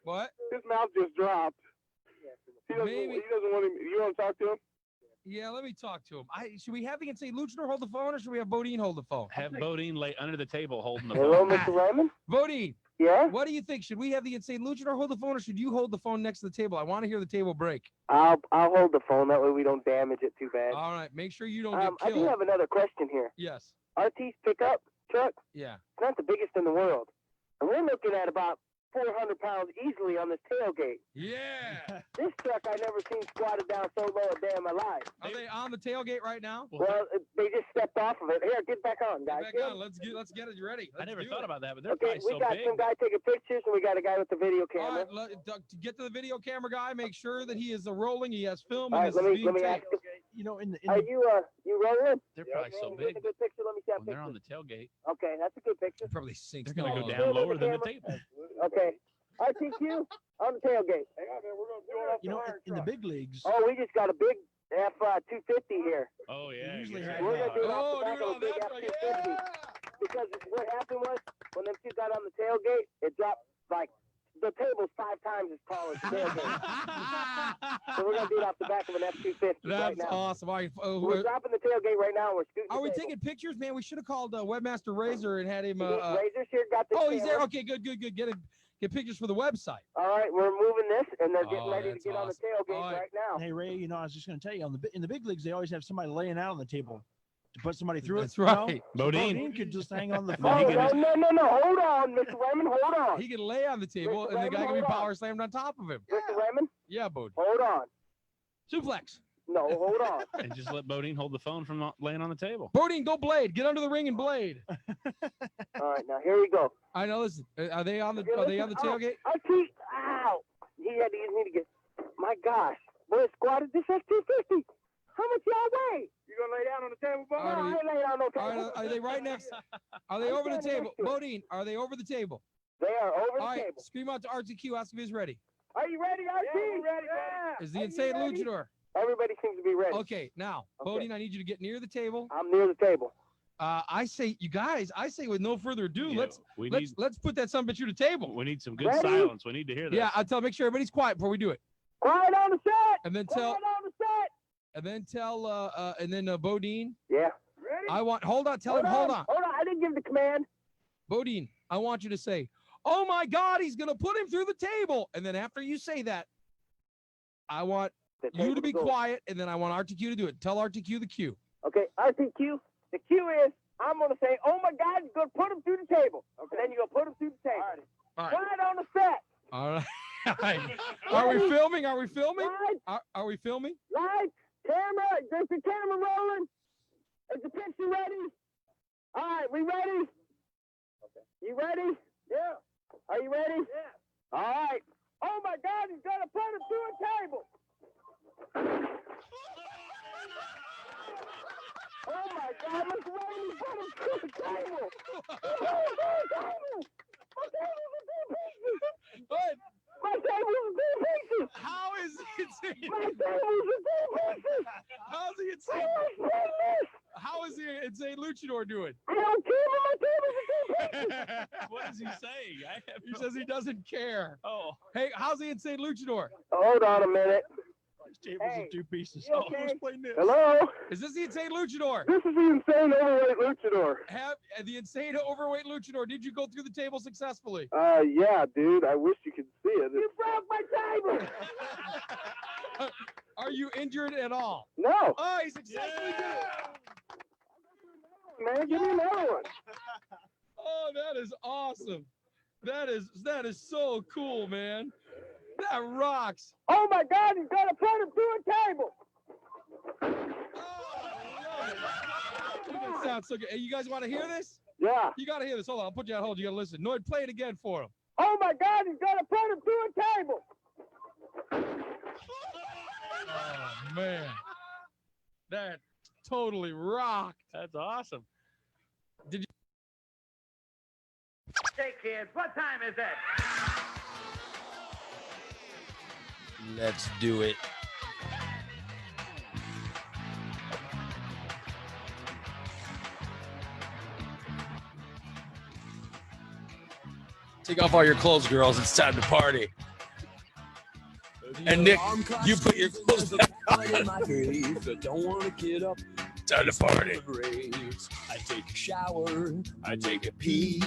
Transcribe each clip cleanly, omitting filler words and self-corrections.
What? His mouth just dropped. He doesn't want him. You want to talk to him? Yeah, let me talk to him. Should we have the Insane Luchador hold the phone, or should we have Bodine hold the phone? Have Bodine lay under the table holding the Hello, phone. Mr. Raymond? Bodine. Yeah? What do you think? Should we have the Insane Luchador hold the phone, or should you hold the phone next to the table? I want to hear the table break. I'll hold the phone. That way we don't damage it too bad. All right. Make sure you don't get I killed. do have another question here. Yes. RT's pickup truck, Yeah. it's not the biggest in the world. And we're looking at about 400 pounds easily on this tailgate. Yeah. This truck I never seen squatted down so low a day in my life. Are they on the tailgate right now? Well, they just stepped off of it. Here, get back on, guys. Get back on. Let's get it ready. I never thought about that, but they're Okay, probably we so got big. some guy taking pictures, and we got a guy with the video All camera. right, to get to the video camera guy, make sure that he is rolling. He has film. All And right, this let is me being ask taped. you. You know, Are you rolling? They're probably so Give us big a good picture. Let me see that when they're picture. on the tailgate. Okay, that's a good picture. Probably sinks. They're going to go down. down lower than the table. Okay. RTQ on the tailgate. you know, in the big leagues, Oh, we just got a big F-250 here. Oh, yeah. usually you have got We're that. gonna do it Oh, off the back dude, of a big that's right. F-250. Yeah. Because what happened was, when them two got on the tailgate, it dropped, like, the table's 5 times as tall as the tailgate. So we're going to do it off the back of an F-250 right That's now. awesome. All right, We're dropping the tailgate right now. We're scooting are we the table. taking pictures, man? We should have called Webmaster Razor and had him. Razor's here, got the Oh, he's there. camera. Okay, good. Get pictures for the website. All right, we're moving this, and they're getting Oh, ready to that's get on the awesome. tailgate All right. right now. hey Ray, you know, I was just going to tell you, in the big leagues, they always have somebody laying out on the table to put somebody through That's it. right. You know? So Bodine. Bodine could just hang on the No, phone. he Oh, can no, just- no. Hold on, Mr. Raymond. Hold on. He can lay on the table, Mr. and the guy can be Raymond, hold power on. slammed on top of him. Mr. Raymond, Yeah, Bodine. hold on. Suplex. No, hold on. And just let Bodine hold the phone from laying on the table. Bodine, go blade. Get under the ring and blade. All right, now here we go. I know. Listen, are they on the Yeah, tailgate? Ow! He had to use me to get. My gosh, boy, squatted this F-250. How much y'all weigh? You gonna lay down on the table, All right, No, I ain't laying on no All table. right, are they right next? Are they I'm over the standing table? next to it. Bodine, are they over the table? They are over the All right, table. scream out to RTQ. Ask if he's ready. Are you ready, RT? Yeah, we're ready. Is the Insane Luchador? Everybody seems to be ready. Okay, now, Okay. Bodine, I need you to get near the table. I'm near the table. I say, you guys, with no further ado, Yeah, let's put that son bitch through the table. we need some good Ready? silence. We need to hear that. Yeah, make sure everybody's quiet before we do it, Quiet on the set. and then Quiet on the set. Bodine. Yeah. Ready? Hold on. Tell him, hold on. Hold on. I didn't give the command. Bodine, I want you to say, "Oh my God, he's gonna put him through the table," and then after you say that, I want The you to table be goes. quiet, and then I want RTQ to do it. Tell RTQ the cue. Okay, RTQ. The cue is I'm gonna say, "Oh my God, you're gonna put him through the table." Okay. And then you're gonna put him through the table. All right. Quiet on the set. All right. Are we filming? Are we filming? Lights, Are we filming? lights, camera. Is the camera rolling? Is the picture ready? All right, we ready? Okay. You ready? Yeah. Are you ready? Yeah. All right. Oh my God, he's gonna put him through a table. Oh my God, look where he put him through the table. He put him through the table. My table's in 2 pieces. What? My table's in 2 pieces. How is it insane? My table's in 2 pieces. How's the I insane? explain this. How is the insane Luchador doing? I don't care what my table's in 2 pieces. What is he saying? I have He says he doesn't care. Oh, Hey, how's the insane Luchador? Hold on a minute. This table's Hey, in 2 pieces. you Oh, okay? explain this. Hello? Is this the insane Luchador? This is the insane overweight luchador. Have the insane overweight Luchador? Did you go through the table successfully? Yeah, dude. I wish you could see it. You broke my table. Are you injured at all? No. Oh, he successfully did it. Man, give me another one. Oh, that is awesome. That is so cool, man. That rocks. Oh my God, he's gonna put him through a table. That sounds so good. Hey, you guys want to hear this? Yeah. You got to hear this. Hold on. I'll put you on hold. You got to listen. Noid, play it again for him. Oh my God, he's gonna put him through a table. Oh, man. That totally rocked. that's awesome. Hey, kids, what time is it? Let's do it. Take off all your clothes, girls. It's time to party. And Nick, you put your clothes back on. Don't want to get up. Time to party. I take a shower, I take a pee,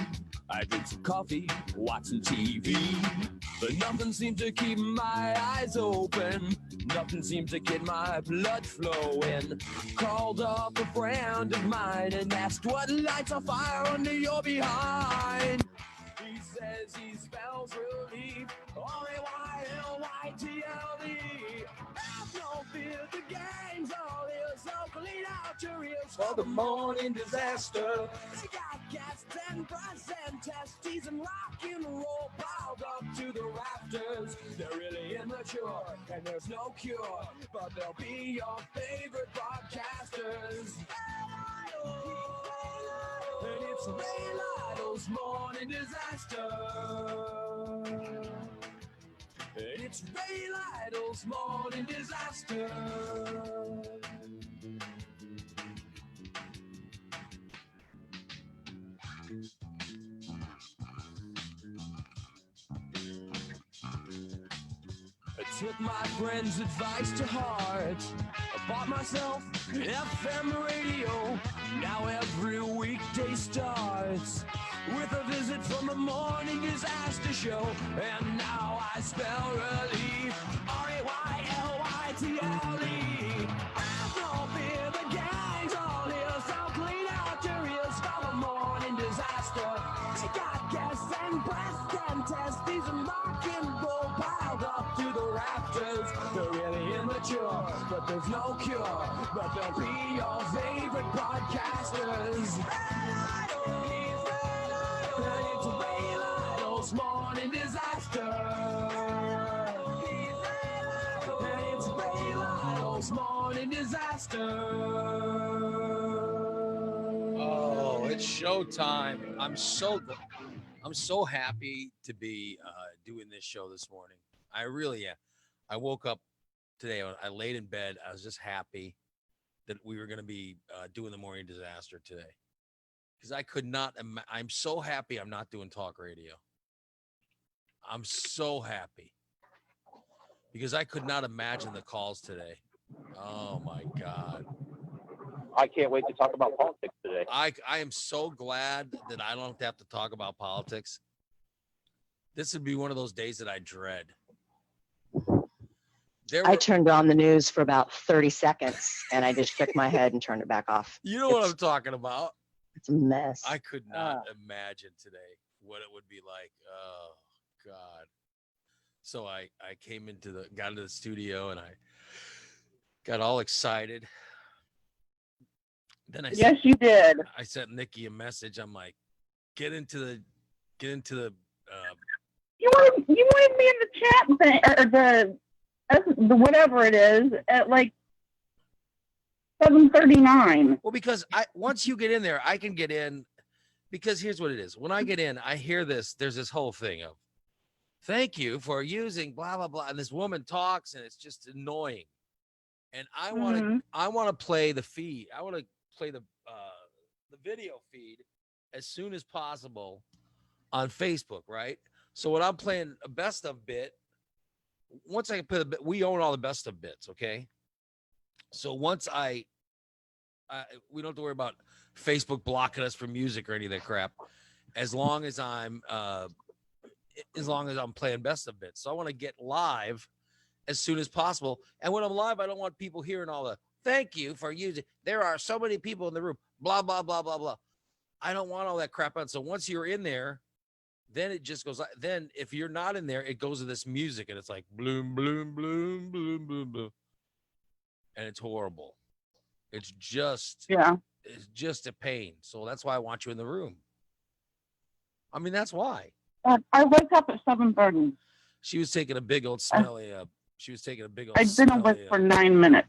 I drink some coffee, watch some TV. But nothing seems to keep my eyes open. Nothing seems to get my blood flowing. Called up a friend of mine and asked what lights a fire under your behind. He says he spells relief. R-A-Y-L-Y-T-L-E. Have no fear, the gang's all is. So clean out your ears for the morning disaster. They got gas and brass and testes and rock and roll piled up to the rafters. They're really immature and there's no cure, but they'll be your favorite broadcasters. And it's Ray Lytle's morning disaster. It's Ray Lytle's morning disaster. I took my friend's advice to heart. I bought myself an FM radio. Now every weekday starts with a visit from the morning disaster show. And now I spell relief. R-A-Y-L-Y-T-L-E. Have no fear, the gang's all here. So clean out your ears for the morning disaster. They got gas and breast and testes and rock and roll piled up to the rafters. They're really immature, but there's no cure. But they'll be your favorite podcasters. And it's Ray Lytle's morning disaster. And it's Ray Lytle's morning disaster. Oh, it's showtime. I'm so happy to be doing this show this morning. I really am. I woke up today. I laid in bed. I was just happy that we were going to be doing the morning disaster today. Because I could not. I'm so happy I'm not doing talk radio. I'm so happy. Because I could not imagine the calls today. Oh, my God. I can't wait to talk about politics today. I am so glad that I don't have to talk about politics. This would be one of those days that I dread. I turned on the news for about 30 seconds and I just shook my head and turned it back off. You know what I'm talking about. It's a mess. I could not imagine today what it would be like. Oh, God. So I got into the studio and I got all excited. Then Yes, you did. I sent Nikki a message. I'm like, get into the You wanted me in the chat thing, or the whatever it is, at like 7:39. Well, because once you get in there, I can get in, because here's what it is. When I get in, I hear there's this whole thing of thank you for using blah blah blah, and this woman talks and it's just annoying. And I want to play the feed. I want to play the video feed as soon as possible on Facebook, right? So when I'm playing a best of bit, once I put we own all the best of bits, okay? So once we don't have to worry about Facebook blocking us from music or any of that crap, as long as I'm playing best of bits. So I want to get live as soon as possible. And when I'm live, I don't want people hearing all the thank you for using. There are so many people in the room, blah, blah, blah, blah, blah. I don't want all that crap on. So once you're in there, then it just goes like, then if you're not in there, it goes to this music and it's like bloom, bloom, bloom, bloom, bloom, bloom. And it's horrible. It's just a pain. So that's why I want you in the room. I mean, that's why. I wake up at 7:30. She was taking a big old smelly. I've been awake for 9 minutes.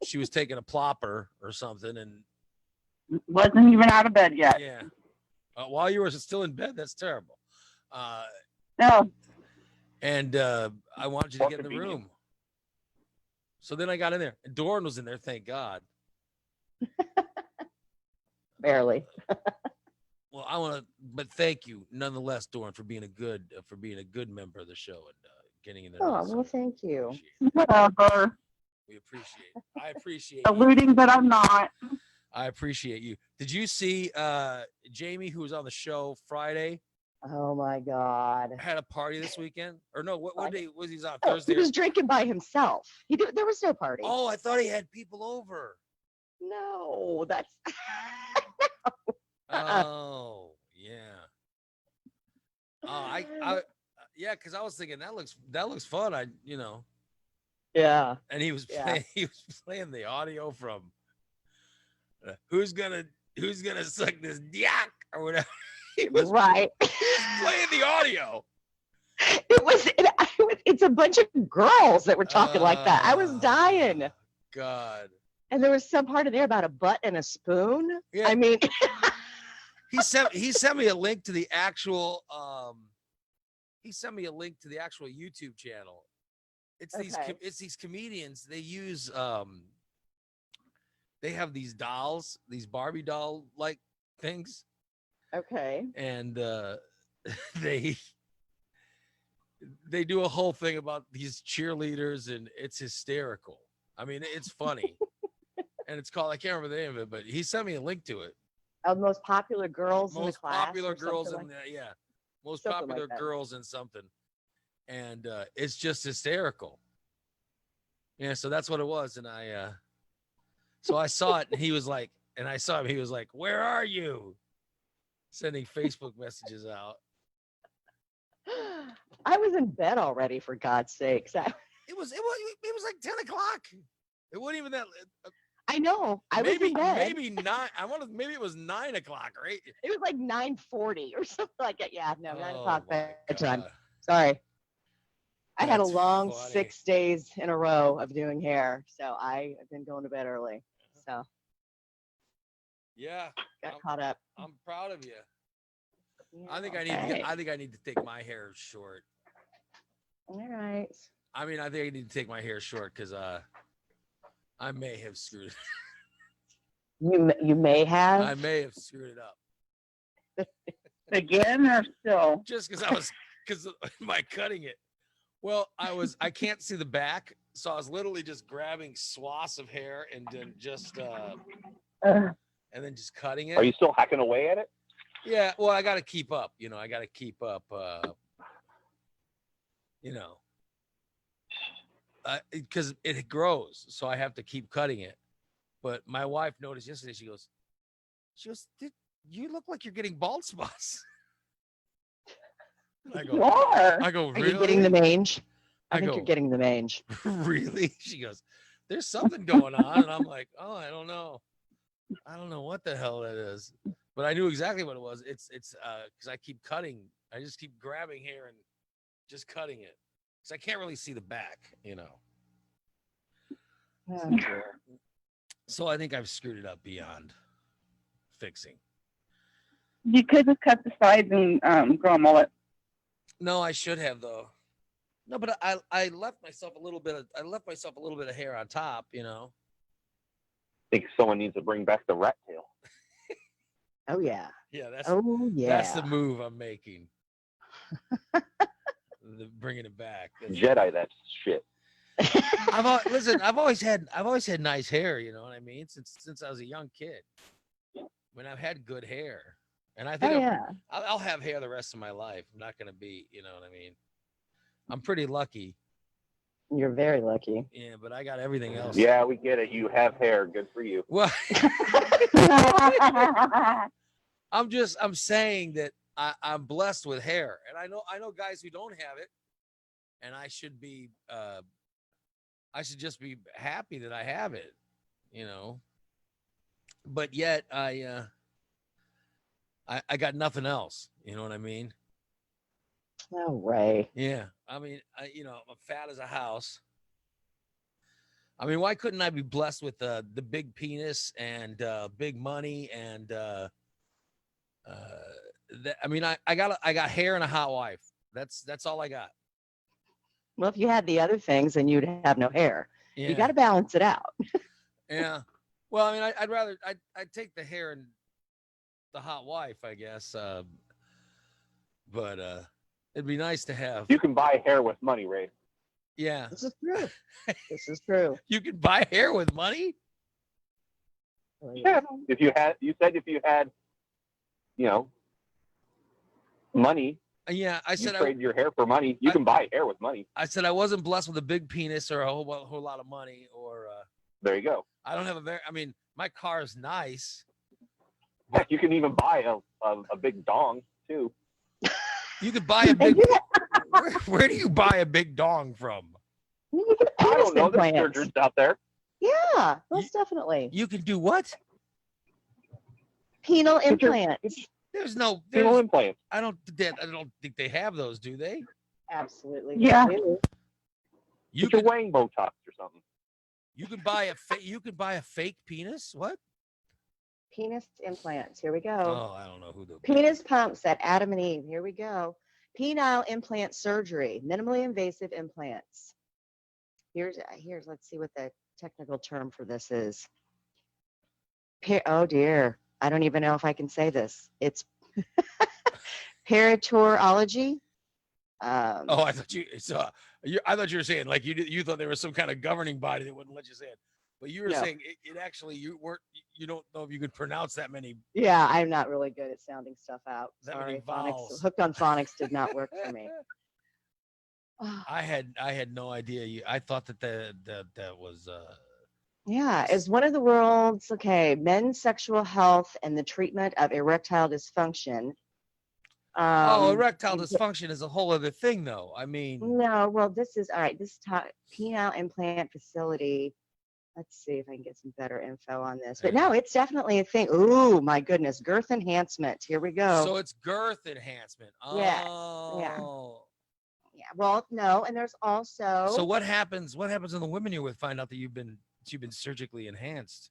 She was taking a plopper or something and wasn't even out of bed yet. Yeah. While you were still in bed, that's terrible. No. And I wanted you to get in the room. So then I got in there, and Doran was in there. Thank God. Barely. Well, but thank you nonetheless, Doran, for being a good member of the show and getting in the Oh, news. well, thank you. Appreciate it. Whatever. We appreciate it. I appreciate you. Alluding, but I'm not. I appreciate you. Did you see Jamie, who was on the show Friday, Oh my God. had a party this weekend? Or no, what day was he on Oh, Thursday? he was drinking by himself. There was no party. Oh, I thought he had people over. No, that's Oh, yeah. Yeah, because I was thinking that looks fun. yeah. And he was Yeah. playing the audio from who's gonna suck this dick or whatever. He was Right. playing the audio. It's a bunch of girls that were talking like that. I was dying. God. And there was some part in there about a butt and a spoon. Yeah. I mean, He sent me a link to the actual YouTube channel. It's Okay. these comedians. They use they have these dolls, these Barbie doll like things, okay. and they do a whole thing about these cheerleaders, and it's hysterical. I mean, it's funny. And it's called, I can't remember the name of it, but he sent me a link to it. The most popular girls in the Most class. popular or girls something in like- yeah, most something popular like that. girls in something, and it's just hysterical. Yeah, so that's what it was, and so I saw it, and he was like, and I saw him, he was like, "Where are you?" Sending Facebook messages out. I was in bed already, for God's sakes. It was like 10 o'clock. It wasn't even that. I know. I was maybe in bed. maybe nine. Maybe it was 9 o'clock, right? It was like 9:40 or something like that. Yeah, no, 9 o'clock my bedtime. God. Sorry. I had a That's long funny. 6 days in a row of doing hair, so I have been going to bed early. So Yeah, got I'm- caught up. I'm proud of you. Yeah, I think I need to take my hair short. All right. I mean, I think I need to take my hair short because I may have screwed. You may have. I may have screwed it up Again or still? just because of my cutting it. Well, I can't see the back, so I was literally just grabbing swaths of hair and then just cutting it. Are you still hacking away at it? Yeah, well, I got to keep up. I got to keep up. Because it grows, so I have to keep cutting it. But my wife noticed yesterday. She goes, "Dude, you look like you're getting bald spots." I You are. go, Are really? you getting the mange? I I think go, you're getting the mange. really? She goes, "There's something going on," and I'm like, "Oh, I don't know. I don't know what the hell that is." But I knew exactly what it was. It's because I keep cutting. I just keep grabbing hair and just cutting it because I can't really see the back, Oh, dear. So I think I've screwed it up beyond fixing. You could just cut the sides and grow a mullet. No, I should have though. No, but I left myself a little bit of hair on top, Think someone needs to bring back the rat tail. Oh yeah. Yeah, that's That's the move I'm making. Bringing it back. Jedi that shit. I've always had nice hair, you know what I mean? Since I was a young kid. When I've had good hair. And I think I'll have hair the rest of my life. I'm not gonna be, you know what I mean? I'm pretty lucky. You're very lucky. Yeah, but I got everything else. Yeah, we get it. You have hair. Good for you. Well, I'm saying that I'm blessed with hair, and I know guys who don't have it, and I should just be happy that I have it, But yet I got nothing else. You know what I mean? Oh, Ray. Yeah. I mean, I'm fat as a house. I mean, why couldn't I be blessed with the big penis and big money and I got hair and a hot wife. That's all I got. Well, if you had the other things, then you'd have no hair. Yeah. You got to balance it out. Yeah. Well, I mean, I'd take the hair and the hot wife, I guess. But it'd be nice to have. You can buy hair with money, Ray. Yeah. This is true. This is true. You can buy hair with money? Oh, Yeah. If you had, you said if you had, money, Yeah, I you said trade your hair for money. You can buy hair with money. I said I wasn't blessed with a big penis or a whole lot of money, or There you go. I don't have I mean, my car is nice. Heck, you can even buy a big dong too. You could buy a And big. you got- Where do you buy a big dong from? you get I penis don't know. There's implants. surgeons out there. Yeah, most definitely. You can do what? Penile Get your- implants. There's no. Penile There's, implants. I don't think they have those, do they? Absolutely. Yeah. they do. You Get your can weighing Botox or something. you can buy a fake penis. What? Penis implants. Here we go. Oh, I don't know who the Penis pumps at Adam and Eve. Here we go. Penile implant surgery, minimally invasive implants. Here's let's see what the technical term for this is. Oh dear. I don't even know if I can say this. It's paratorology. Oh, I thought I thought you were saying like you thought there was some kind of governing body that wouldn't let you say it, but you were No. saying it actually you don't know if you could pronounce that many. Yeah, I'm not really good at sounding stuff out. That many Sorry, phonics. vowels. Hooked on phonics did not work for me. I had no idea. I thought that was Yeah, as one of the world's men's sexual health and the treatment of erectile dysfunction. erectile and- dysfunction is a whole other thing, though. I mean, No, well, this is all right. This penile implant facility. Let's see if I can get some better info on this. But no, it's definitely a thing. Ooh, my goodness, girth enhancement. Here we go. so it's girth enhancement. Yes, Oh, yeah. Yeah, well, no, and there's also. So what happens? What happens when the women you're with find out that you've been surgically enhanced?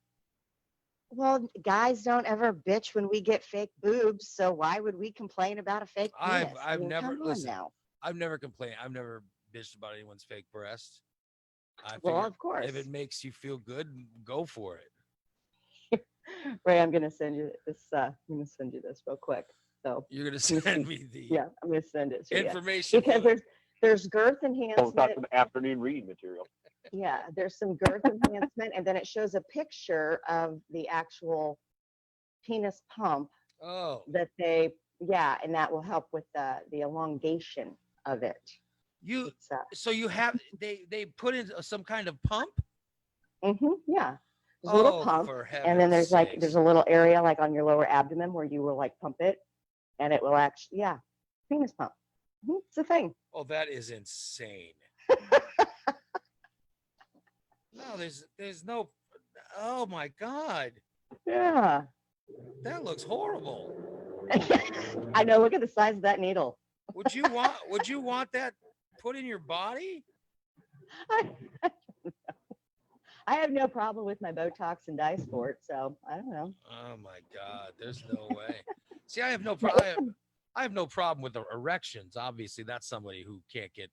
Well, guys don't ever bitch when we get fake boobs, so why would we complain about a fake penis? I've never come on listened. now. I've never complained. I've never bitched about anyone's fake breast. I Well, figure of course. if it makes you feel good, go for it. Ray, I'm gonna send you this. I'm gonna send you this real quick. So You're gonna Let me send see. me the yeah, I'm gonna send it to you information because there's girth enhancement. Botox and afternoon reading material. Yeah, there's some girth enhancement, and then it shows a picture of the actual penis pump Oh, that and that will help with the elongation of it. you. It's, So you have they put in some kind of pump. yeah, there's a little Oh, pump, for and then there's heaven's sakes. there's a little area like on your lower abdomen where you will pump it, and it will actually penis pump. It's a thing. Oh, that is insane. No, there's no. Oh my God, Yeah. that looks horrible. I know. Look at the size of that needle. Would you want that put in your body? I have no problem with my Botox and Dysport, so I don't know. Oh my God, there's no way. See, I have no problem. I have no problem with the erections. Obviously, that's somebody who can't get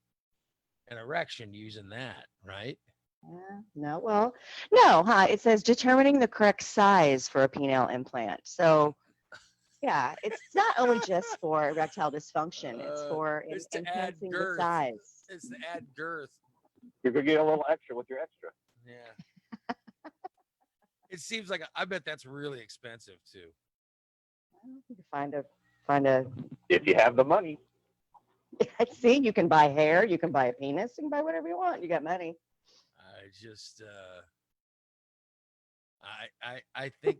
an erection using that, right? Yeah, no, well, no, it says determining the correct size for a penile implant. So, yeah, it's not only just for erectile dysfunction; it's for it's to add enhancing the girth. size. It's to add girth. You're gonna get a little extra with your extra. Yeah. It seems like I bet that's really expensive too. You can find a. If you have the money. See, you can buy hair, you can buy a penis, you can buy whatever you want. You got money. I just I think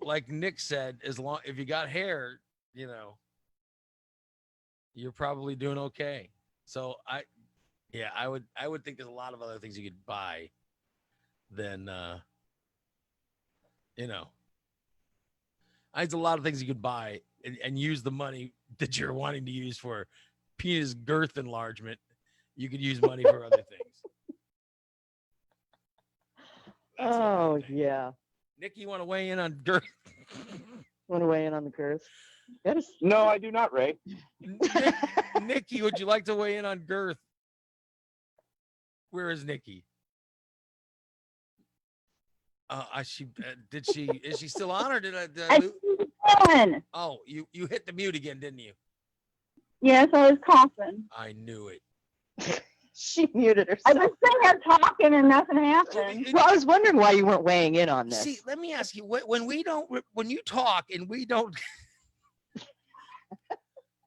like Nick said, if you got hair, you're probably doing okay. So I would think there's a lot of other things you could buy than there's a lot of things you could buy and use the money that you're wanting to use for penis girth enlargement. You could use money for other things. That's what I Oh think. yeah. Nick, you want to weigh in on girth? Want to weigh in on the girth? Yes. No, I do not, Ray. Nikki, would you like to weigh in on girth? Where is Nikki? Is she still on or did I lose? Oh, you hit the mute again, didn't you? Yes, I was coughing. I knew it. She muted I herself. was sitting here talking and nothing happened. Well, I was wondering why you weren't weighing in on this. See, let me ask you, when you talk and we don't,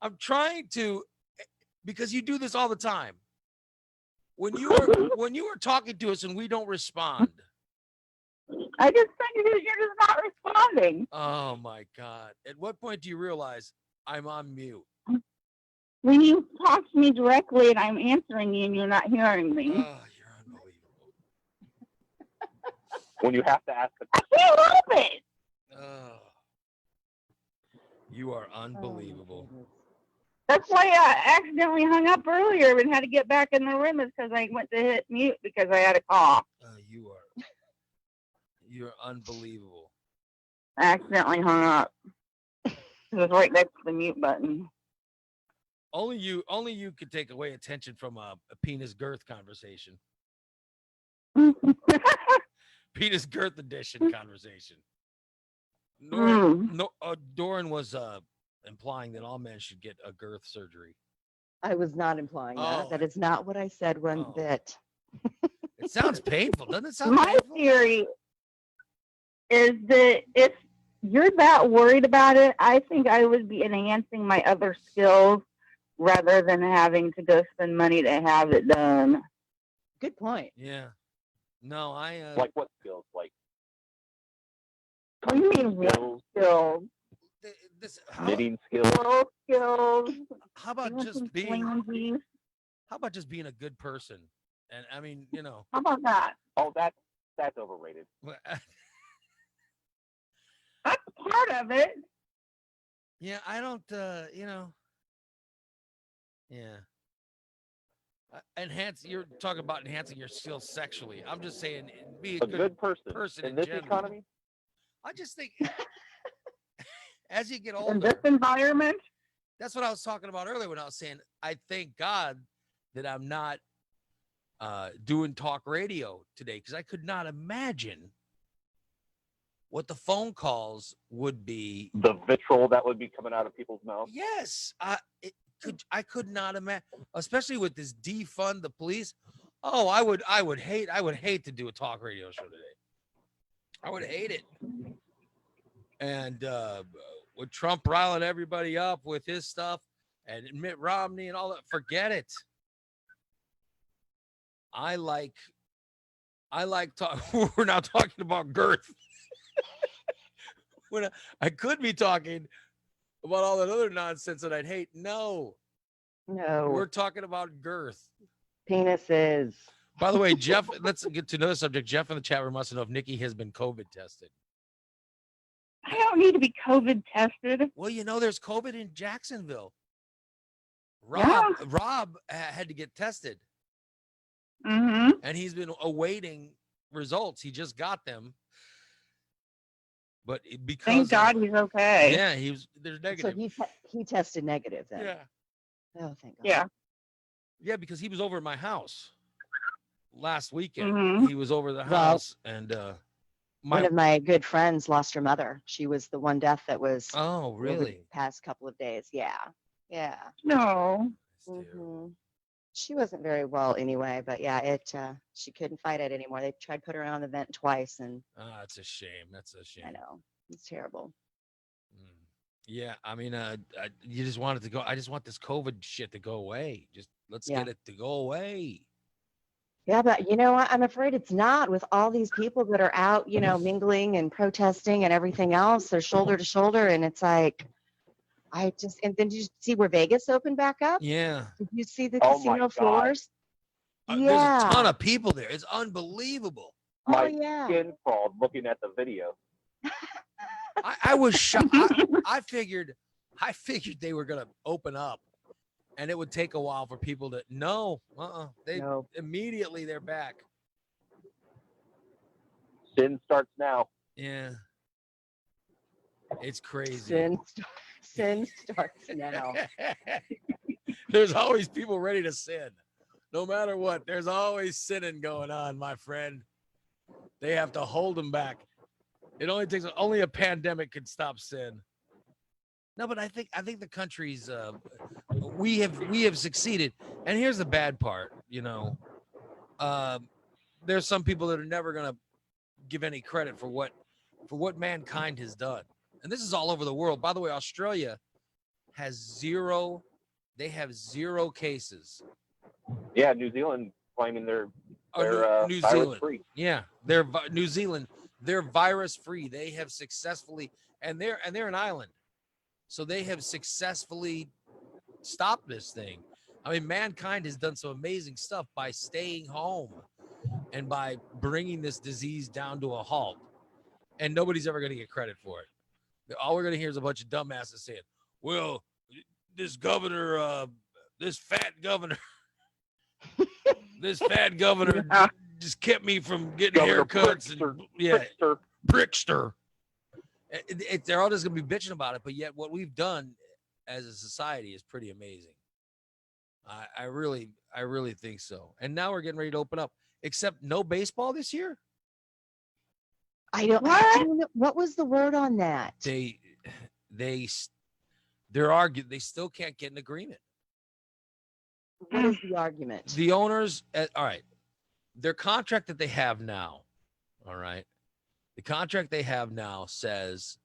I'm trying to, because you do this all the time. When you are talking to us and we don't respond. I just figured you're just not responding. Oh my God. At what point do you realize I'm on mute? When you talk to me directly and I'm answering you and you're not hearing Oh, me. you're unbelievable. When you have to ask the I can't help it. Oh, you are unbelievable. That's why I accidentally hung up earlier and had to get back in the room is because I went to hit mute because I had a cough. You're unbelievable. I accidentally hung up. It was right next to the mute button. Only you could take away attention from a penis girth conversation. Penis girth edition conversation. Doran was implying that all men should get a girth surgery. I was not implying that. Oh. That is not what I said one Oh. bit. It sounds painful, doesn't it sound My painful? theory is that if you're that worried about it, I think I would be enhancing my other skills rather than having to go spend money to have it done. Good point. Yeah. No, like what skills? Like What do you mean what skills, skills? knitting skills. Oral skills. How about doing just some being flimsies. a good person? And I mean, How about that? Oh, that's overrated. That's part of it. yeah, I don't, yeah. You're talking about enhancing your skills sexually. I'm just saying, be A good person in in this general. economy. I just think as you get In this older, environment, that's what I was talking about earlier when I was saying, I thank God that I'm not doing talk radio today, because I could not imagine what the phone calls would be. The vitriol that would be coming out of people's mouths. Yes, I could not imagine, especially with this defund the police. Oh, I would hate to do a talk radio show today. I would hate it. And with Trump riling everybody up with his stuff and Mitt Romney and all that, forget it. I like talk. We're now talking about girth. When I could be talking about all that other nonsense that I'd hate. No, we're talking about girth. Penises. By the way, Jeff, let's get to another subject. Jeff in the chat room wants to know if Nikki has been COVID tested. I don't need to be COVID tested. Well, there's COVID in Jacksonville. Yeah. Rob had to get tested, Mm-hmm. and he's been awaiting results. He just got them, but because Thank God he's okay. yeah, there's negative. So he tested negative then. Yeah, Oh, thank God. Yeah. yeah, because he was over at my house last weekend. Mhm. He was over at the Well, house, and One of my good friends lost her mother. She was the one death that was oh, over really? the past couple of days. Yeah. Yeah. No. That's terrible. Mhm. She wasn't very well anyway, but yeah, she couldn't fight it anymore. They tried to put her on the vent twice, and Ah, it's a shame. That's a shame. I know it's terrible. Mm. Yeah, I mean, you just want it to go. I just want this COVID shit to go away. Just let's Yeah. get it to go away. Yeah, but you know what? I'm afraid it's not with all these people that are out, mingling and protesting and everything else. They're shoulder to shoulder, and it's like, and then did you see where Vegas opened back up? Yeah, Did you see the Oh my casino God. floors? there's a ton of people there. It's unbelievable. Oh My yeah. skin crawled looking at the video. I was shocked. I figured they were gonna open up, and it would take a while for people to They No. immediately they're back. Sin starts now. Yeah, it's crazy. Sin starts now. There's always people ready to sin. No matter what, there's always sinning going on, my friend. They have to hold them back. It only a pandemic can stop sin. No, but I think the country's we have succeeded. And here's the bad part. you know, there's some people that are never going to give any credit for what mankind has done. And this is all over the world. By the way, Australia has zero cases. Yeah, New Zealand claiming they're New virus Zealand. free. Yeah, New Zealand. They're virus free. They have successfully, and they're an island, so they have successfully stopped this thing. I mean, mankind has done some amazing stuff by staying home and by bringing this disease down to a halt. And nobody's ever going to get credit for it. All we're going to hear is a bunch of dumbasses saying, "Well, this governor, this fat governor." This fat governor just kept me from getting Governor haircuts. Prickster. And, yeah, Prickster. Prickster. They're all just going to be bitching about it. But yet what we've done as a society is pretty amazing. I really think so. And now we're getting ready to open up, except no baseball this year. I don't know. What was the word on that? They're arguing. They still can't get an agreement. What is the argument? The owners, all right, their contract that they have now, all right, the contract they have now says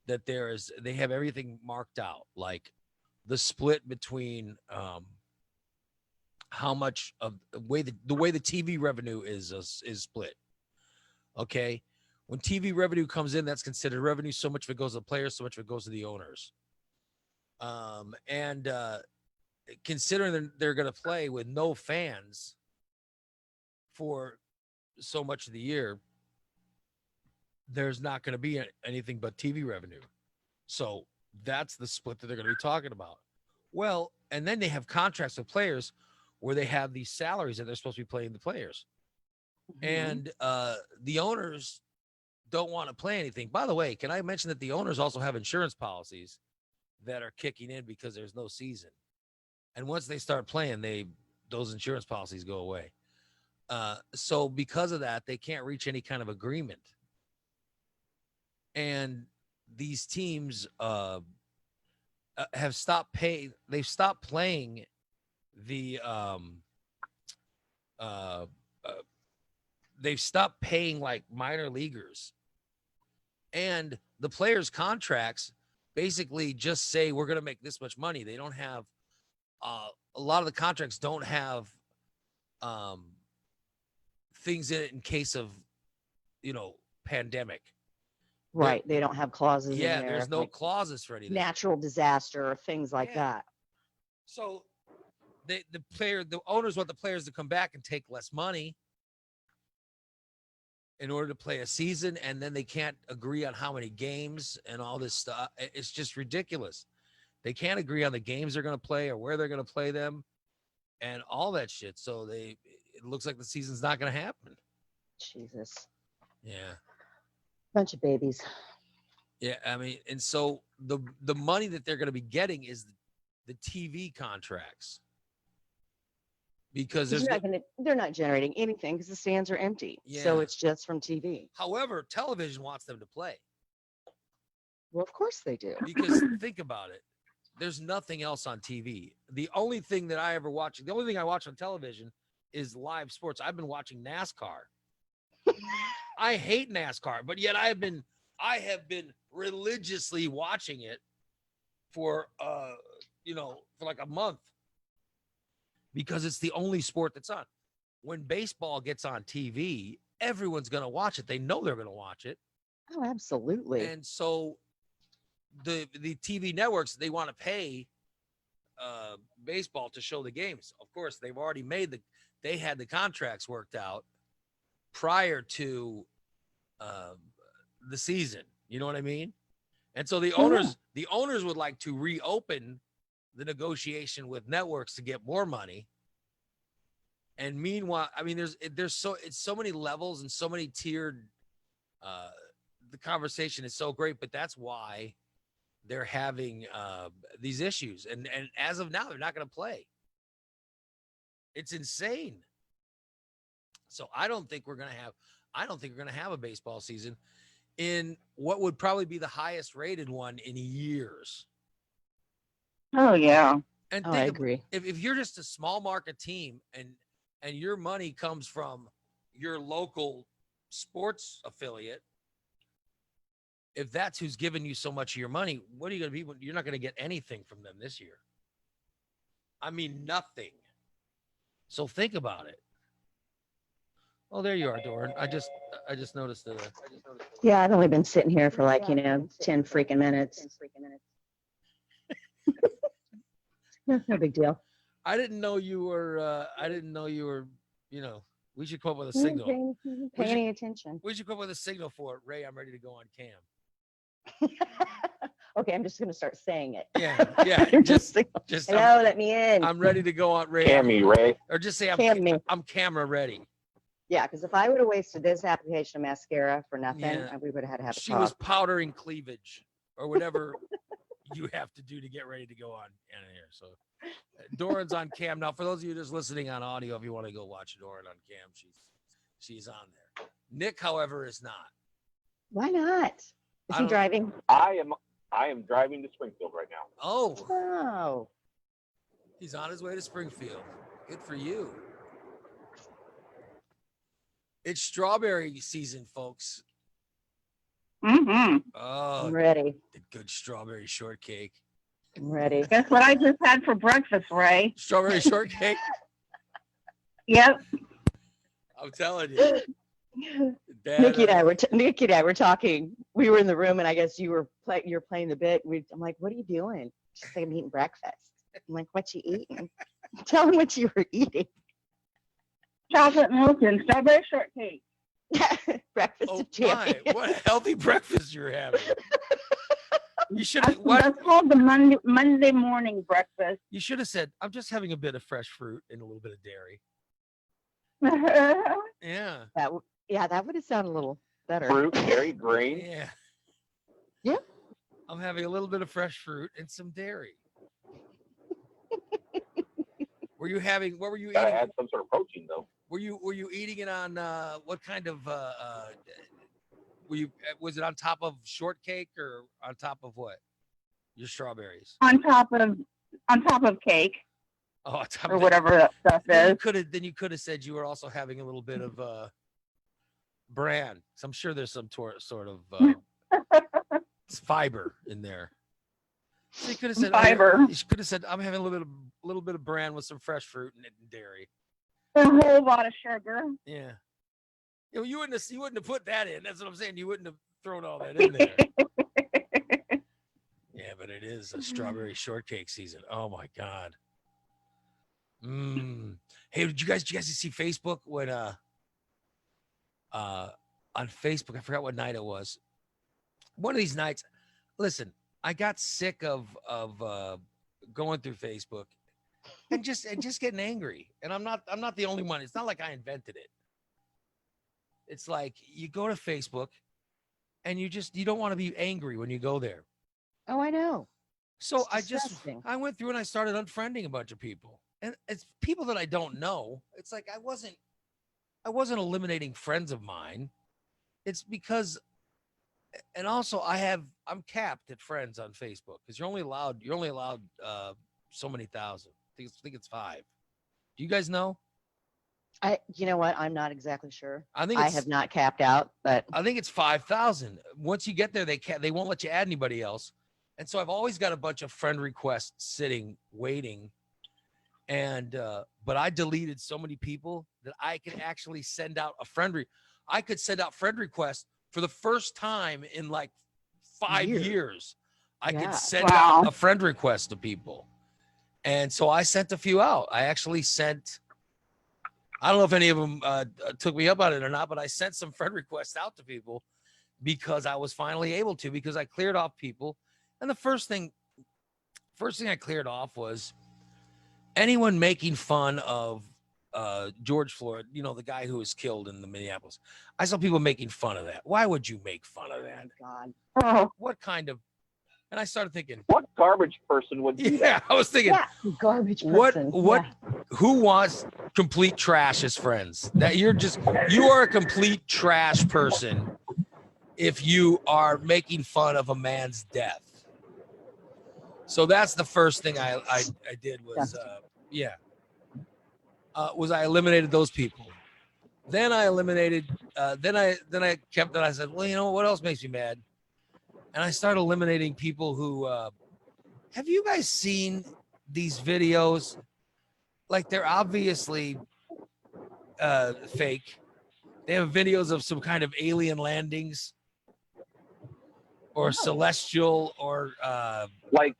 that they have everything marked out, like the split between how much of the way the TV revenue is split. Okay, when TV revenue comes in, that's considered revenue. So much of it goes to the players, so much of it goes to the owners. Considering they're going to play with no fans for so much of the year, there's not going to be anything but TV revenue. So that's the split that they're going to be talking about. Well, and then they have contracts with players where they have these salaries that they're supposed to be paying the players. And the owners don't want to play anything. By the way, can I mention that the owners also have insurance policies that are kicking in because there's no season? And once they start playing, those insurance policies go away. So because of that, they can't reach any kind of agreement. And these teams have stopped paying. They've stopped playing they've stopped paying like minor leaguers. And the players' contracts basically just say we're going to make this much money. They don't have a lot of the contracts don't have things in it in case of, pandemic. Right. They don't have clauses. Yeah, in there, there's no like clauses for anything. natural disaster or things like that. So the owners want the players to come back and take less money in order to play a season, and then they can't agree on how many games and all this stuff. It's just ridiculous. They can't agree on the games they're going to play or where they're going to play them and all that shit. So it looks like the season's not going to happen. Jesus. Yeah. Bunch of babies. Yeah. I mean, and so the money that they're going to be getting is the TV contracts. Because they're not generating anything because the stands are empty. So Yeah. it's just from TV. However, television wants them to play. Well, of course they do. Because think about it. There's nothing else on TV. The only thing I watch on television is live sports. I've been watching NASCAR. I hate NASCAR, but yet I have been religiously watching it for like a month because it's the only sport that's on. When baseball gets on TV, everyone's going to watch it. They know they're going to watch it. Oh, absolutely. And so the TV networks, they want to pay baseball to show the games. Of course, they've already they had the contracts worked out prior to the season. You know what I mean? And so the owners would like to reopen the negotiation with networks to get more money. And meanwhile, I mean, it's so many levels and so many tiered. The conversation is so great, but that's why they're having these issues. And as of now, they're not going to play. It's insane. So I don't think we're going to have a baseball season in what would probably be the highest rated one in years. Oh, yeah. And I agree. If you're just a small market team and and your money comes from your local sports affiliate, if that's who's giving you so much of your money, what are you going to be? You're not going to get anything from them this year. I mean, nothing. So think about it. Oh, there you are, Doran. I just noticed that. Yeah, I've only been sitting here for like, 10 freaking minutes. No big deal. I didn't know you were. We should come up with a signal. Pay any attention. We should come up with a signal for it. Ray, I'm ready to go on cam. Okay, I'm just gonna start saying it. Yeah. just hello, let me in. I'm ready to go on Ray. Cammy, Ray. Or just say Cam me. I'm camera ready. Yeah, because if I would have wasted this application of mascara for nothing, Yeah. we would have had to have a She talk. was powdering cleavage or whatever you have to do to get ready to go on here. So Doran's on cam now. For those of you just listening on audio, if you want to go watch Doran on cam, she's on there. Nick, however, is not. Why not? Is he driving? I am driving to Springfield right now. Oh. He's on his way to Springfield. Good for you. It's strawberry season, folks. Mm-hmm. Oh, I'm ready. the good strawberry shortcake. I'm ready. Guess what I just had for breakfast, Ray? Strawberry shortcake. Yep. I'm telling you. Nikki and I were talking. We were in the room, and I guess you were playing the bit. I'm like, "What are you doing?" She's like, "I'm eating breakfast." I'm like, "What you eating?" Tell him what you were eating. Chocolate milk and strawberry shortcake. Breakfast Oh of champions. my! What a healthy breakfast you're having. You should have. That's called the Monday morning breakfast. You should have said, "I'm just having a bit of fresh fruit and a little bit of dairy." Yeah. That would have sounded a little better. Fruit, dairy, grain. Yeah. Yeah. I'm having a little bit of fresh fruit and some dairy. What were you Gotta eating? add some sort of protein though. Were you eating it on what kind of was it on top of shortcake or on top of what? Your strawberries. on top of cake Oh, on top or of whatever that stuff is. Then you could have said you were also having a little bit of bran. So I'm sure there's some sort of fiber in there. So you could have said Fiber. You could have said I'm having a little bit of bran with some fresh fruit and dairy. A whole lot of sugar. Yeah. You wouldn't have put that in. That's what I'm saying. You wouldn't have thrown all that in there. Yeah, but it is a strawberry shortcake season. Oh my God. Hey, did you guys see Facebook when on Facebook? I forgot what night it was. One of these nights. Listen, I got sick of going through Facebook and just getting angry. And I'm not the only one. It's not like I invented it. It's like you go to Facebook and you don't want to be angry when you go there. Oh, I know. So It's disgusting. I went through and I started unfriending a bunch of people. And it's people that I don't know. It's like I wasn't eliminating friends of mine. It's because, and also I'm capped at friends on Facebook because you're only allowed so many thousand. I think it's 5. Do you guys know? You know what? I'm not exactly sure. I have not capped out, but I think it's 5,000. Once you get there, they won't let you add anybody else. And so I've always got a bunch of friend requests sitting, waiting. And but I deleted so many people that I could actually send out I could send out friend requests for the first time in like 5 years. I could send out a friend request to people. And so I sent a few out. I actually sent, I don't know if any of them took me up on it or not, but I sent some friend requests out to people because I was finally able to, because I cleared off people. And the first thing I cleared off was anyone making fun of George Floyd, the guy who was killed in the Minneapolis. I saw people making fun of that. Why would you make fun of that? God. Oh, What kind of, and I started thinking, What garbage person would do yeah, that? I was thinking, Garbage what person. who wants complete trash as friends? That you are a complete trash person if you are making fun of a man's death. So that's the first thing I did was yeah. was I eliminated those people. Then I eliminated. Then I kept it. I said, well, you know what else makes me mad? And I started eliminating people who. Have you guys seen these videos? Like they're obviously fake. They have videos of some kind of alien landings, or celestial, or like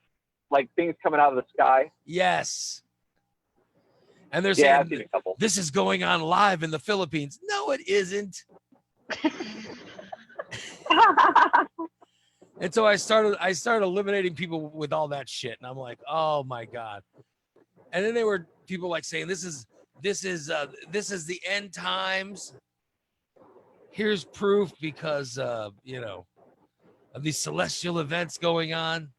things coming out of the sky. yes. And they're Yeah, I've saying seen a couple. this is going on live in the Philippines. No, it isn't. And so I started eliminating people with all that shit, and I'm like, oh my god. And then there were people like saying this is the end times. Here's proof because of these celestial events going on.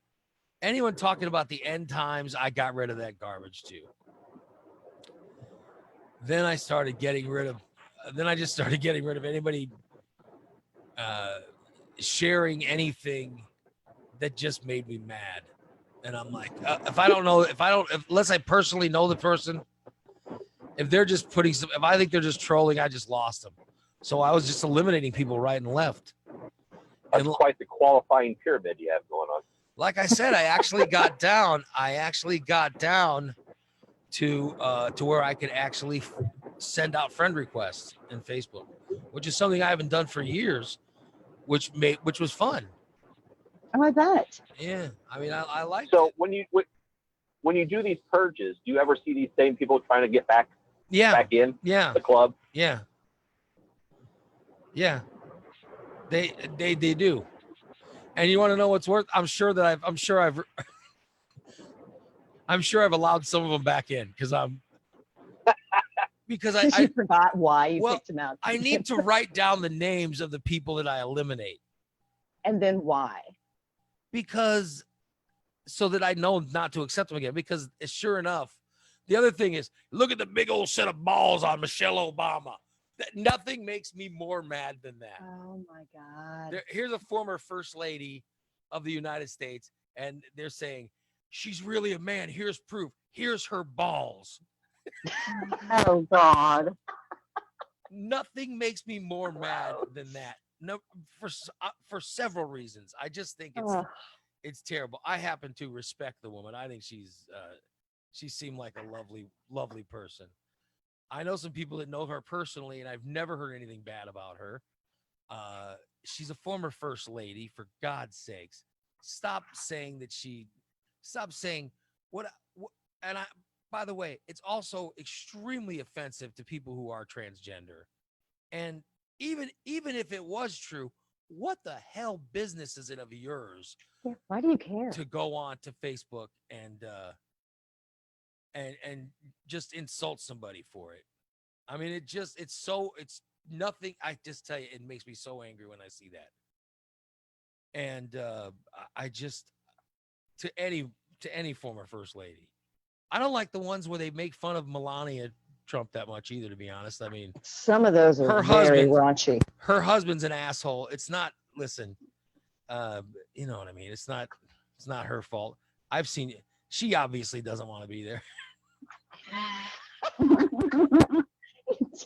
Anyone talking about the end times, I got rid of that garbage too. Then I just started getting rid of anybody sharing anything that just made me mad. And I'm like, unless I personally know the person, if they're just if I think they're just trolling, I just lost them. So I was just eliminating people right and left. That's quite the qualifying pyramid you have going on. Like I said, I actually got down to where I could actually send out friend requests in Facebook, which is something I haven't done for years, which was fun. Oh, I bet. Yeah, I mean, I like. So when you do these purges, do you ever see these same people trying to get back in the club? Yeah, they do. And you want to know what's worth? I'm sure I've allowed some of them back in because I forgot why you kicked him out. I need to write down the names of the people that I eliminate. And then why? Because so that I know not to accept them again. Because sure enough, the other thing is, look at the big old set of balls on Michelle Obama. Nothing makes me more mad than that. Oh my God. Here's a former first lady of the United States, and they're saying, she's really a man. Here's proof. Here's her balls. Oh God. Nothing makes me more mad than that. No, for several reasons. I just think it's terrible. I happen to respect the woman. I think she seemed like a lovely person. I know some people that know her personally, and I've never heard anything bad about her. She's a former first lady. For God's sakes, stop saying what. And by the way, it's also extremely offensive to people who are transgender. And even if it was true, what the hell business is it of yours? Yeah, why do you care to go on to Facebook and just insult somebody for it? I mean, it's nothing. I just tell you, it makes me so angry when I see that. And I just to any former first lady, I don't like the ones where they make fun of Melania Trump that much either, to be honest. I mean, some of those are very raunchy. Her husband's an asshole. It's not. Listen, you know what I mean. It's not her fault. I've seen it. She obviously doesn't want to be there.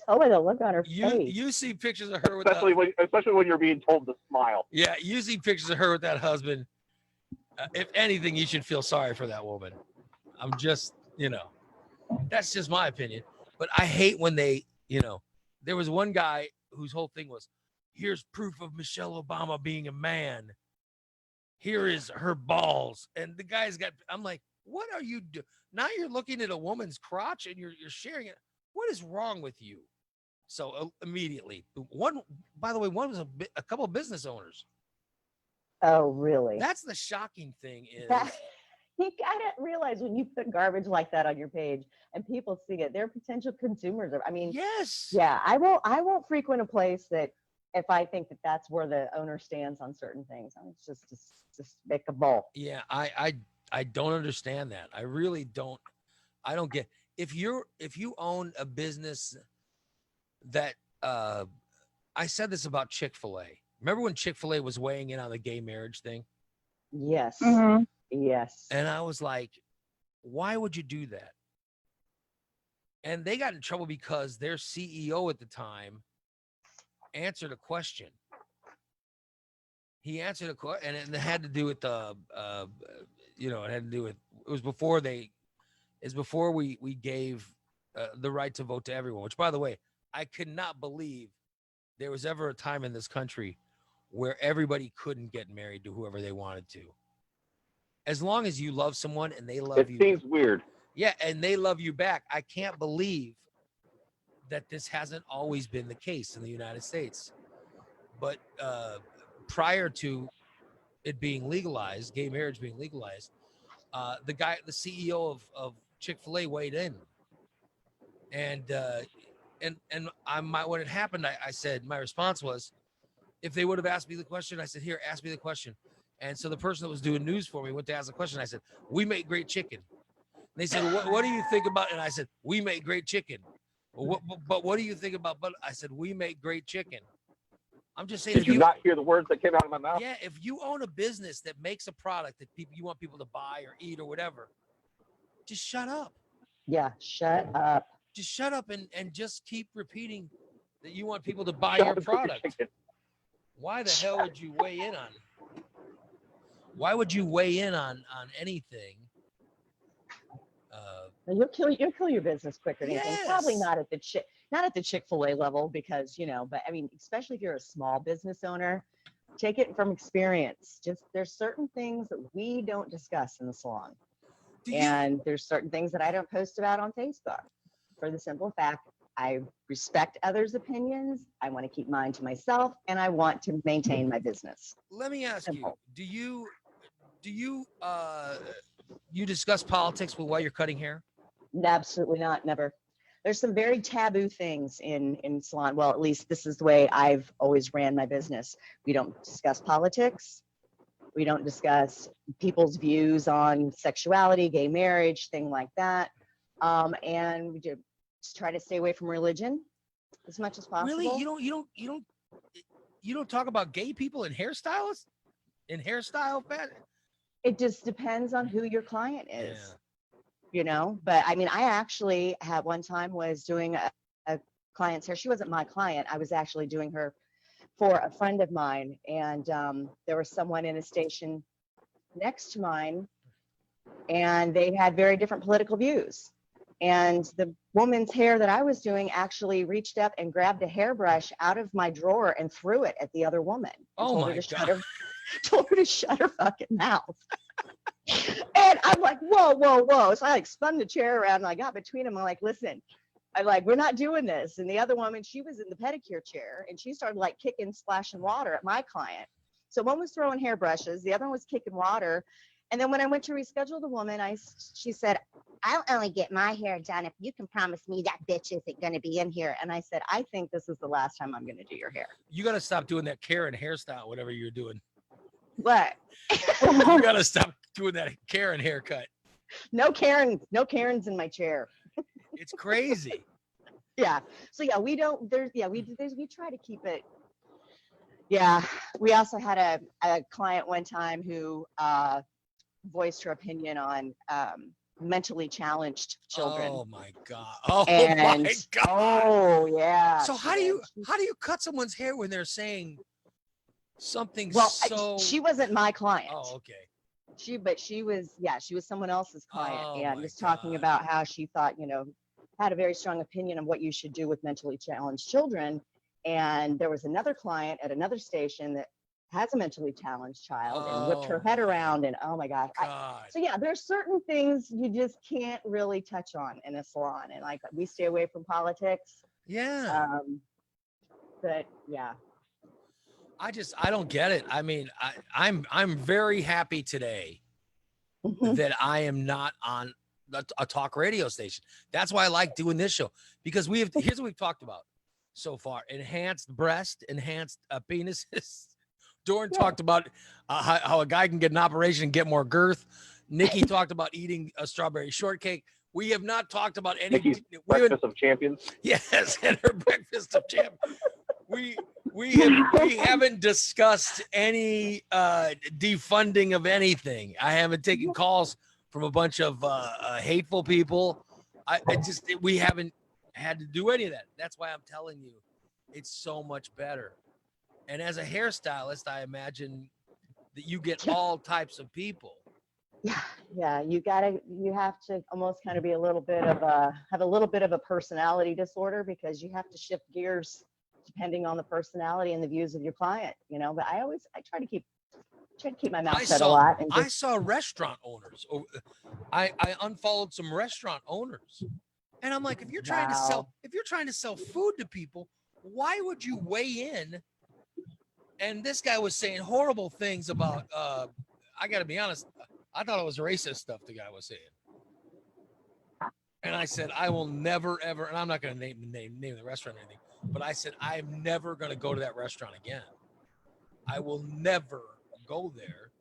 Tell her to look on her face. You see pictures of her with especially when you're being told to smile. Yeah, you see pictures of her with that husband. If anything, you should feel sorry for that woman. I'm just, that's just my opinion. But I hate when they, there was one guy whose whole thing was, here's proof of Michelle Obama being a man. Here is her balls. And the guy's I'm like, what are you doing? Now you're looking at a woman's crotch and you're sharing it. What is wrong with you? So immediately, by the way, one was a couple of business owners. Oh, really? That's the shocking thing is. You gotta realize when you put garbage like that on your page and people see it, they're potential consumers. Yes. Yeah, I won't frequent a place that if I think that that's where the owner stands on certain things. It's just make a ball. Yeah, I don't understand that. I really don't. I don't get if you own a business that I said this about Chick-fil-A. Remember when Chick-fil-A was weighing in on the gay marriage thing? Yes. Mm-hmm. Yes. And I was like, why would you do that? And they got in trouble because their CEO at the time answered a question. He answered a question, and it had to do with it had to do with, it was before we gave the right to vote to everyone, which, by the way, I could not believe there was ever a time in this country where everybody couldn't get married to whoever they wanted to. As long as you love someone and they love you. It seems weird. Yeah, and they love you back. I can't believe that this hasn't always been the case in the United States. But prior to it being legalized, gay marriage being legalized, the CEO of Chick-fil-A weighed in. And when it happened, I said, my response was, if they would have asked me the question, I said, here, ask me the question. And so the person that was doing news for me went to ask the question. I said, we make great chicken. And they said, what do you think about? And I said, we make great chicken. But what do you think about? But I said, we make great chicken. I'm just saying. Did you not hear the words that came out of my mouth? Yeah, if you own a business that makes a product that you want people to buy or eat or whatever, just shut up. Yeah, shut up. Just shut up and just keep repeating that you want people to buy your product. Why the hell would you weigh in on? Why would you weigh in on anything? You'll kill your business quicker than anything. Yes. Probably not at the Chick-fil-A level, because but I mean, especially if you're a small business owner, take it from experience. Just there's certain things that we don't discuss in the salon, and there's certain things that I don't post about on Facebook, for the simple fact I respect others' opinions. I want to keep mine to myself, and I want to maintain my business. Let me ask you: Do you discuss politics while you're cutting hair? Absolutely not. Never. There's some very taboo things in salon. Well, at least this is the way I've always ran my business. We don't discuss politics. We don't discuss people's views on sexuality, gay marriage, thing like that. And we just try to stay away from religion as much as possible. Really? You don't talk about gay people and hairstylists in hairstyle? It just depends on who your client is. But I mean, I actually had one time was doing a client's hair. She wasn't my client. I was actually doing her for a friend of mine. And there was someone in a station next to mine, and they had very different political views. And the woman's hair that I was doing actually reached up and grabbed a hairbrush out of my drawer and threw it at the other woman. Oh my God. Told her to shut her fucking mouth. And I'm like, whoa. So I spun the chair around and I got between them. I'm like, listen, we're not doing this. And the other woman, she was in the pedicure chair, and she started kicking, splashing water at my client. So one was throwing hairbrushes, the other one was kicking water. And then when I went to reschedule the woman, she said, I'll only get my hair done if you can promise me that bitch isn't going to be in here. And I said, I think this is the last time I'm going to do your hair. You got to stop doing that Karen hairstyle, whatever you're doing. What? You got to stop doing that Karen haircut. No Karens in my chair. It's crazy. Yeah. So yeah, we try to keep it. Yeah. We also had a client one time who voiced her opinion on mentally challenged children. Oh my God. Oh my God. Oh yeah. So how do you cut someone's hair when they're saying something? Well, so she wasn't my client. Oh, okay. She was someone else's client, Oh, and my was talking God. about how she thought, had a very strong opinion on what you should do with mentally challenged children. And there was another client at another station that has a mentally challenged child and whipped her head around, and oh my God. So yeah, there's certain things you just can't really touch on in a salon, and we stay away from politics. Yeah. But yeah. I don't get it. I mean, I'm very happy today that I am not on a talk radio station. That's why I like doing this show, because here's what we've talked about so far: enhanced breast, enhanced penises. Doran talked about how a guy can get an operation and get more girth. Nikki talked about eating a strawberry shortcake. We have not talked about any Nikki's breakfast of champions. Yes, and her breakfast of champions. We haven't discussed any defunding of anything. I haven't taken calls from a bunch of hateful people. we haven't had to do any of that. That's why I'm telling you, it's so much better. And as a hairstylist, I imagine that you get all types of people. Yeah, you have to almost kind of be have a little bit of a personality disorder, because you have to shift gears depending on the personality and the views of your client, but I try to keep my mouth shut a lot. And I saw restaurant owners. I unfollowed some restaurant owners, and I'm like, if you're trying to sell food to people, why would you weigh in? And this guy was saying horrible things about, I got to be honest, I thought it was racist stuff the guy was saying. And I said, I will never, ever, and I'm not going to name the restaurant or anything, but I said, I'm never going to go to that restaurant again. I will never go there,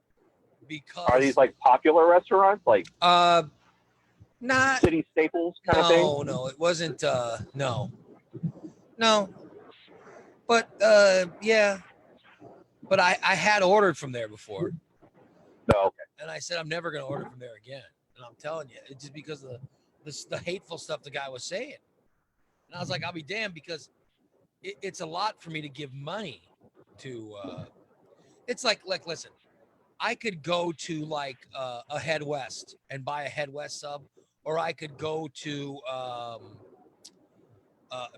because. Are these like popular restaurants? Like not city staples kind of thing? No, it wasn't, no. But, yeah. But I had ordered from there before. No, okay. And I said, I'm never going to order from there again. And I'm telling you, it's just because of the hateful stuff the guy was saying. And I was like, I'll be damned, because it's a lot for me to give money to. It's like, listen, I could go to like a Head West and buy a Head West sub, or I could go to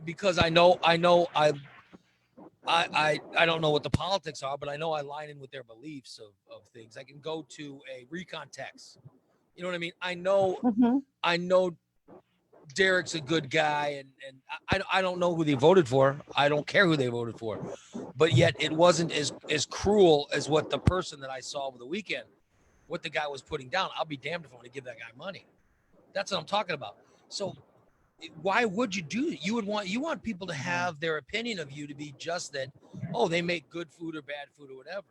because I don't know what the politics are, but I know I line in with their beliefs of things. I can go to a Recon Tex. You know what I mean? I know Derek's a good guy, and I don't know who they voted for. I don't care who they voted for. But yet it wasn't as cruel as what the person that I saw over the weekend, what the guy was putting down. I'll be damned if I want to give that guy money. That's what I'm talking about. So why would you do it? You want people to have their opinion of you to be just that, oh, they make good food or bad food or whatever.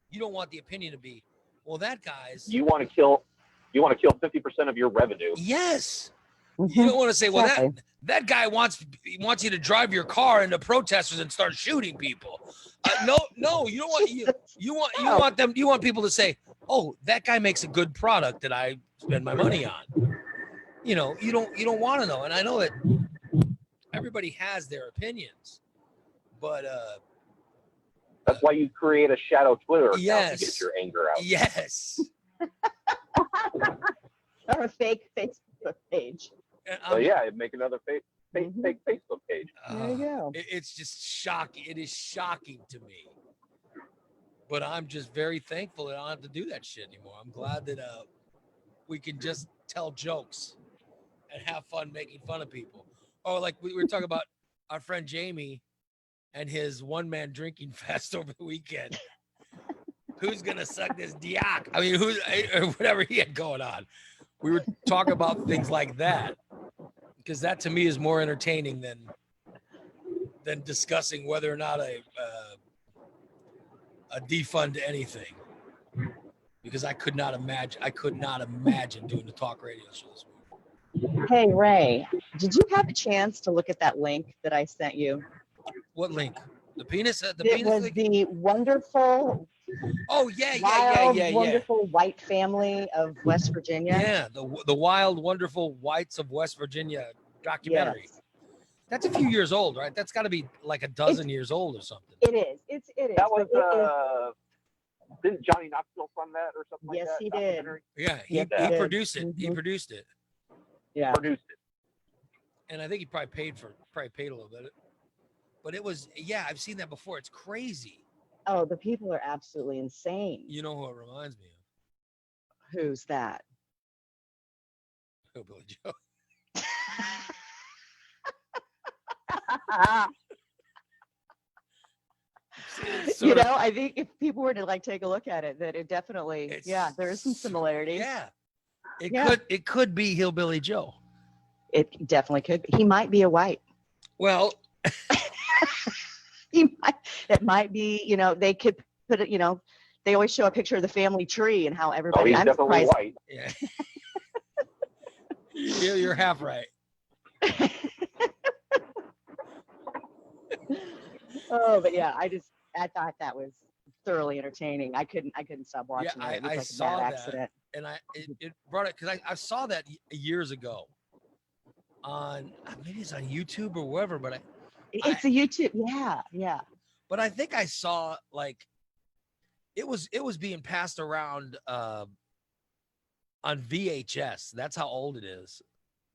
You don't want the opinion to be, well, that guy's. You want to kill 50% of your revenue. Yes. You don't want to say, well, that guy wants you to drive your car into protesters and start shooting people. No, you don't want you want people to say, oh, that guy makes a good product that I spend my money on. You don't want to know. And I know that everybody has their opinions, but that's why you create a shadow Twitter account yes, to get your anger out. Yes. Or a fake Facebook page. So yeah, make another fake Facebook page. There you go. It's just shocking. It is shocking to me. But I'm just very thankful that I don't have to do that shit anymore. I'm glad that we can just tell jokes and have fun making fun of people. Oh, like we were talking about our friend Jamie and his one-man drinking fest over the weekend. Who's gonna suck this diak? I mean, or whatever he had going on. We were talking about things like that, because that to me is more entertaining than discussing whether or not a defund anything. Because I could not imagine doing the talk radio show this morning. Hey Ray, did you have a chance to look at that link that I sent you? What link? The penis? It was link? the wonderful. Oh yeah. Wonderful white family of West Virginia. Yeah, the wild, wonderful whites of West Virginia documentary. Yes. That's a few years old, right? That's got to be like a dozen years old or something. It is. It is. That was didn't Johnny Knoxville fund that or something yes, like that? Yes, he did. Yeah, he produced it. He produced it. Yeah. Produced it. And I think he probably paid a little bit. But it was, yeah, I've seen that before. It's crazy. Oh, the people are absolutely insane. You know who it reminds me of? Who's that? Hillbilly Joe. I think if people were to like take a look at it, that it definitely, there is some similarities. Yeah. It could be Hillbilly Joe. It definitely could be. He might be a white. Well, it might be, they could put it, they always show a picture of the family tree and how everybody. He's definitely white. Yeah. You're half right. Oh, but yeah, I thought that was thoroughly entertaining. I couldn't stop watching it. It was I like saw a bad that, accident. and it brought it because I saw that years ago, on maybe it's on YouTube or wherever, but It's a YouTube. Yeah, yeah. but I think I saw like it was being passed around on VHS. That's how old it is.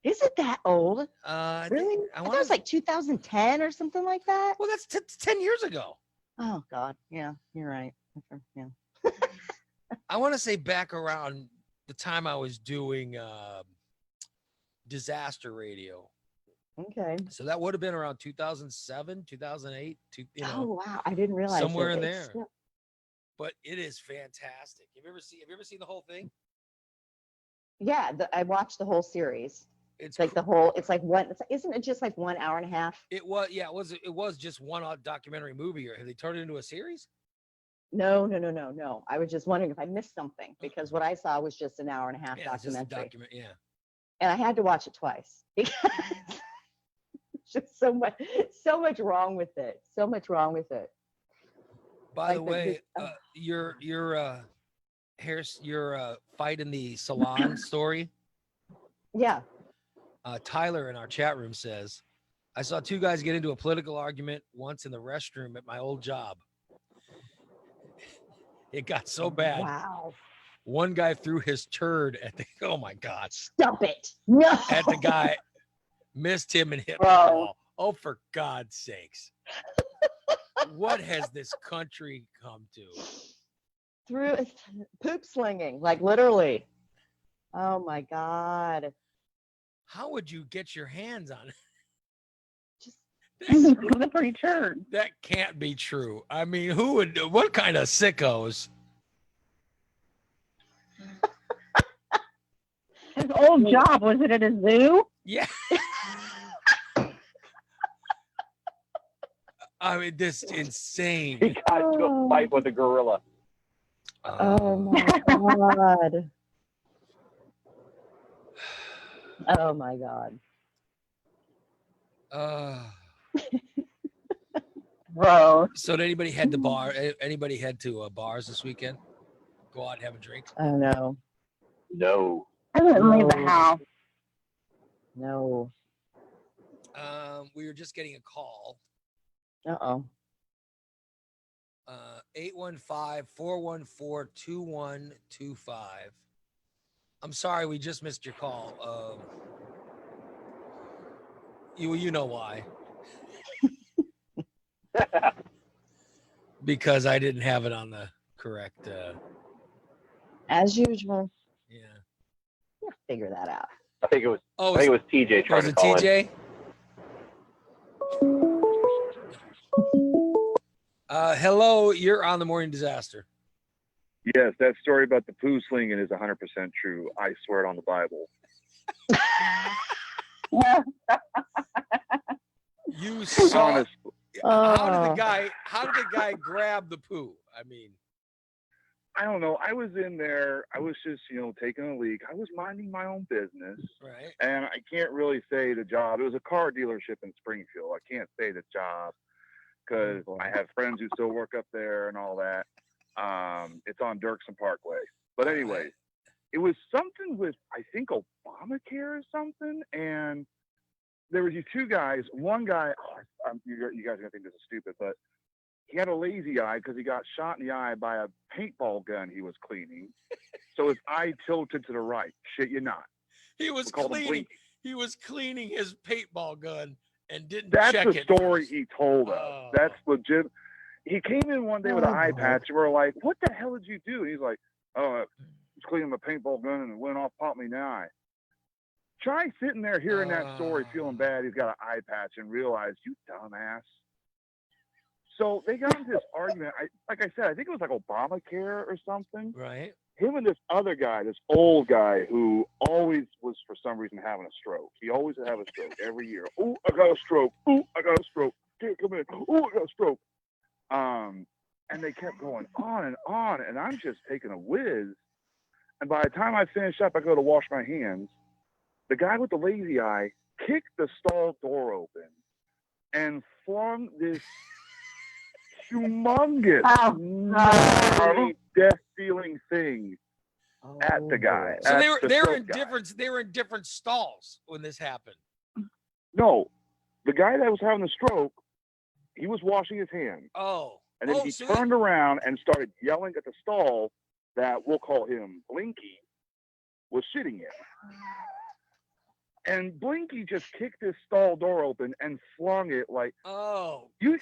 Is it that old? I Really? think, I thought it was like 2010 or something like that. well, that's 10 years ago. Oh God, yeah, you're right. Yeah. I want to say back around the time I was doing disaster radio. Okay. So that would have been around 2007, 2008, Oh wow, I didn't realize somewhere in It's there. still- But it is fantastic. Have you ever seen the whole thing? Yeah, I watched the whole series. It's Like the whole. It's like one. Isn't it just like 1 hour and a half? It was, yeah, it was just one odd documentary movie. Or have they turned it into a series? No. I was just wondering if I missed something because what I saw was just an hour and a half Yeah, it's just a documentary. yeah. And I had to watch it twice because just so much wrong with it. So much wrong with it. By the Like way, your fight in the salon story. Yeah. Tyler in our chat room says, I saw two guys get into a political argument once in the restroom at my old job. It got so bad. Wow. One guy threw his turd at the, oh my God. Stop it. No. At the guy, missed him and hit the Bro. wall. Oh, for God's sakes. What has this country come to? Through poop slinging, like literally. Oh my God. How would you get your hands on it? Just slippery turd. That can't be true. I mean, what kind of sickos? His old job, was it at a zoo? Yeah. I mean, this is insane. He got into a fight with a gorilla. Oh my God. Oh my God. Bro. So did anybody head to bars this weekend? Go out and have a drink? Oh no. No. I wouldn't leave the house. No. We were just getting a call. Uh-oh. 815-414-2125. I'm sorry, we just missed your call. You know why. Because I didn't have it on the correct As usual. yeah. You'll figure that out. I think it was Oh, I think it was TJ trying was to it call in. TJ? Hello, you're on the Morning Disaster. Yes, that story about the poo slinging is 100% true. I swear it on the Bible. You saw Honest. how did the guy grab the poo? I mean, I don't know. I was in there. I was just, taking a leak. I was minding my own business. right. And I can't really say the job. It was a car dealership in Springfield. I can't say the job because I have friends who still work up there and all that. It's on Dirksen Parkway. But anyway, it was something with, I think, Obamacare or something. And there was these two guys. One guy, you guys are going to think this is stupid, but he had a lazy eye because he got shot in the eye by a paintball gun he was cleaning. So his eye tilted to the right. Shit you not. He was We called him cleaning. Blink. He was cleaning his paintball gun and didn't That's check the it. story he told us. Oh. That's legit. He came in one day with an eye patch, and we're like, "What the hell did you do?" And he's like, "Oh, I was cleaning my paintball gun, and it went off, popped me in the eye." Try sitting there hearing that story, feeling bad. He's got an eye patch, and realize, you dumbass. So they got into this argument. Like I said, I think it was like Obamacare or something. Right. Him and this other guy, this old guy who always was for some reason having a stroke. He always would have a stroke every year. Oh, I got a stroke. Oh, I got a stroke. Can't come in. Oh, I got a stroke. And they kept going on, and I'm just taking a whiz. And by the time I finish up, I go to wash my hands. The guy with the lazy eye kicked the stall door open and flung this humongous, gnarly, death-dealing thing at the guy. So at they were the in stroke guy. different stalls when this happened. No, the guy that was having the stroke, he was washing his hands. Oh. And then he turned around and started yelling at the stall that we'll call him Blinky was sitting in. And Blinky just kicked his stall door open and flung it like, oh. You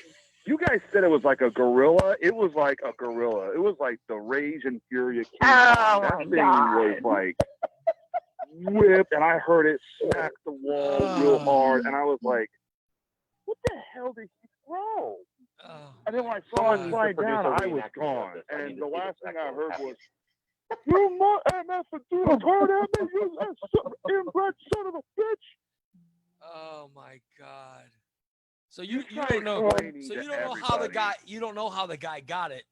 guys said it was like a gorilla. It was like a gorilla. It was like the Rage and Fury of King Kong. That thing was like whipped, and I heard it smack the wall real hard, and I was like, what the hell did he throw? And then when I saw it slide down, I was gone. And the last thing I heard was, you MF and do a turn at me, you inbred son of a bitch. Oh my God. So you don't know. So you don't know how the guy got it.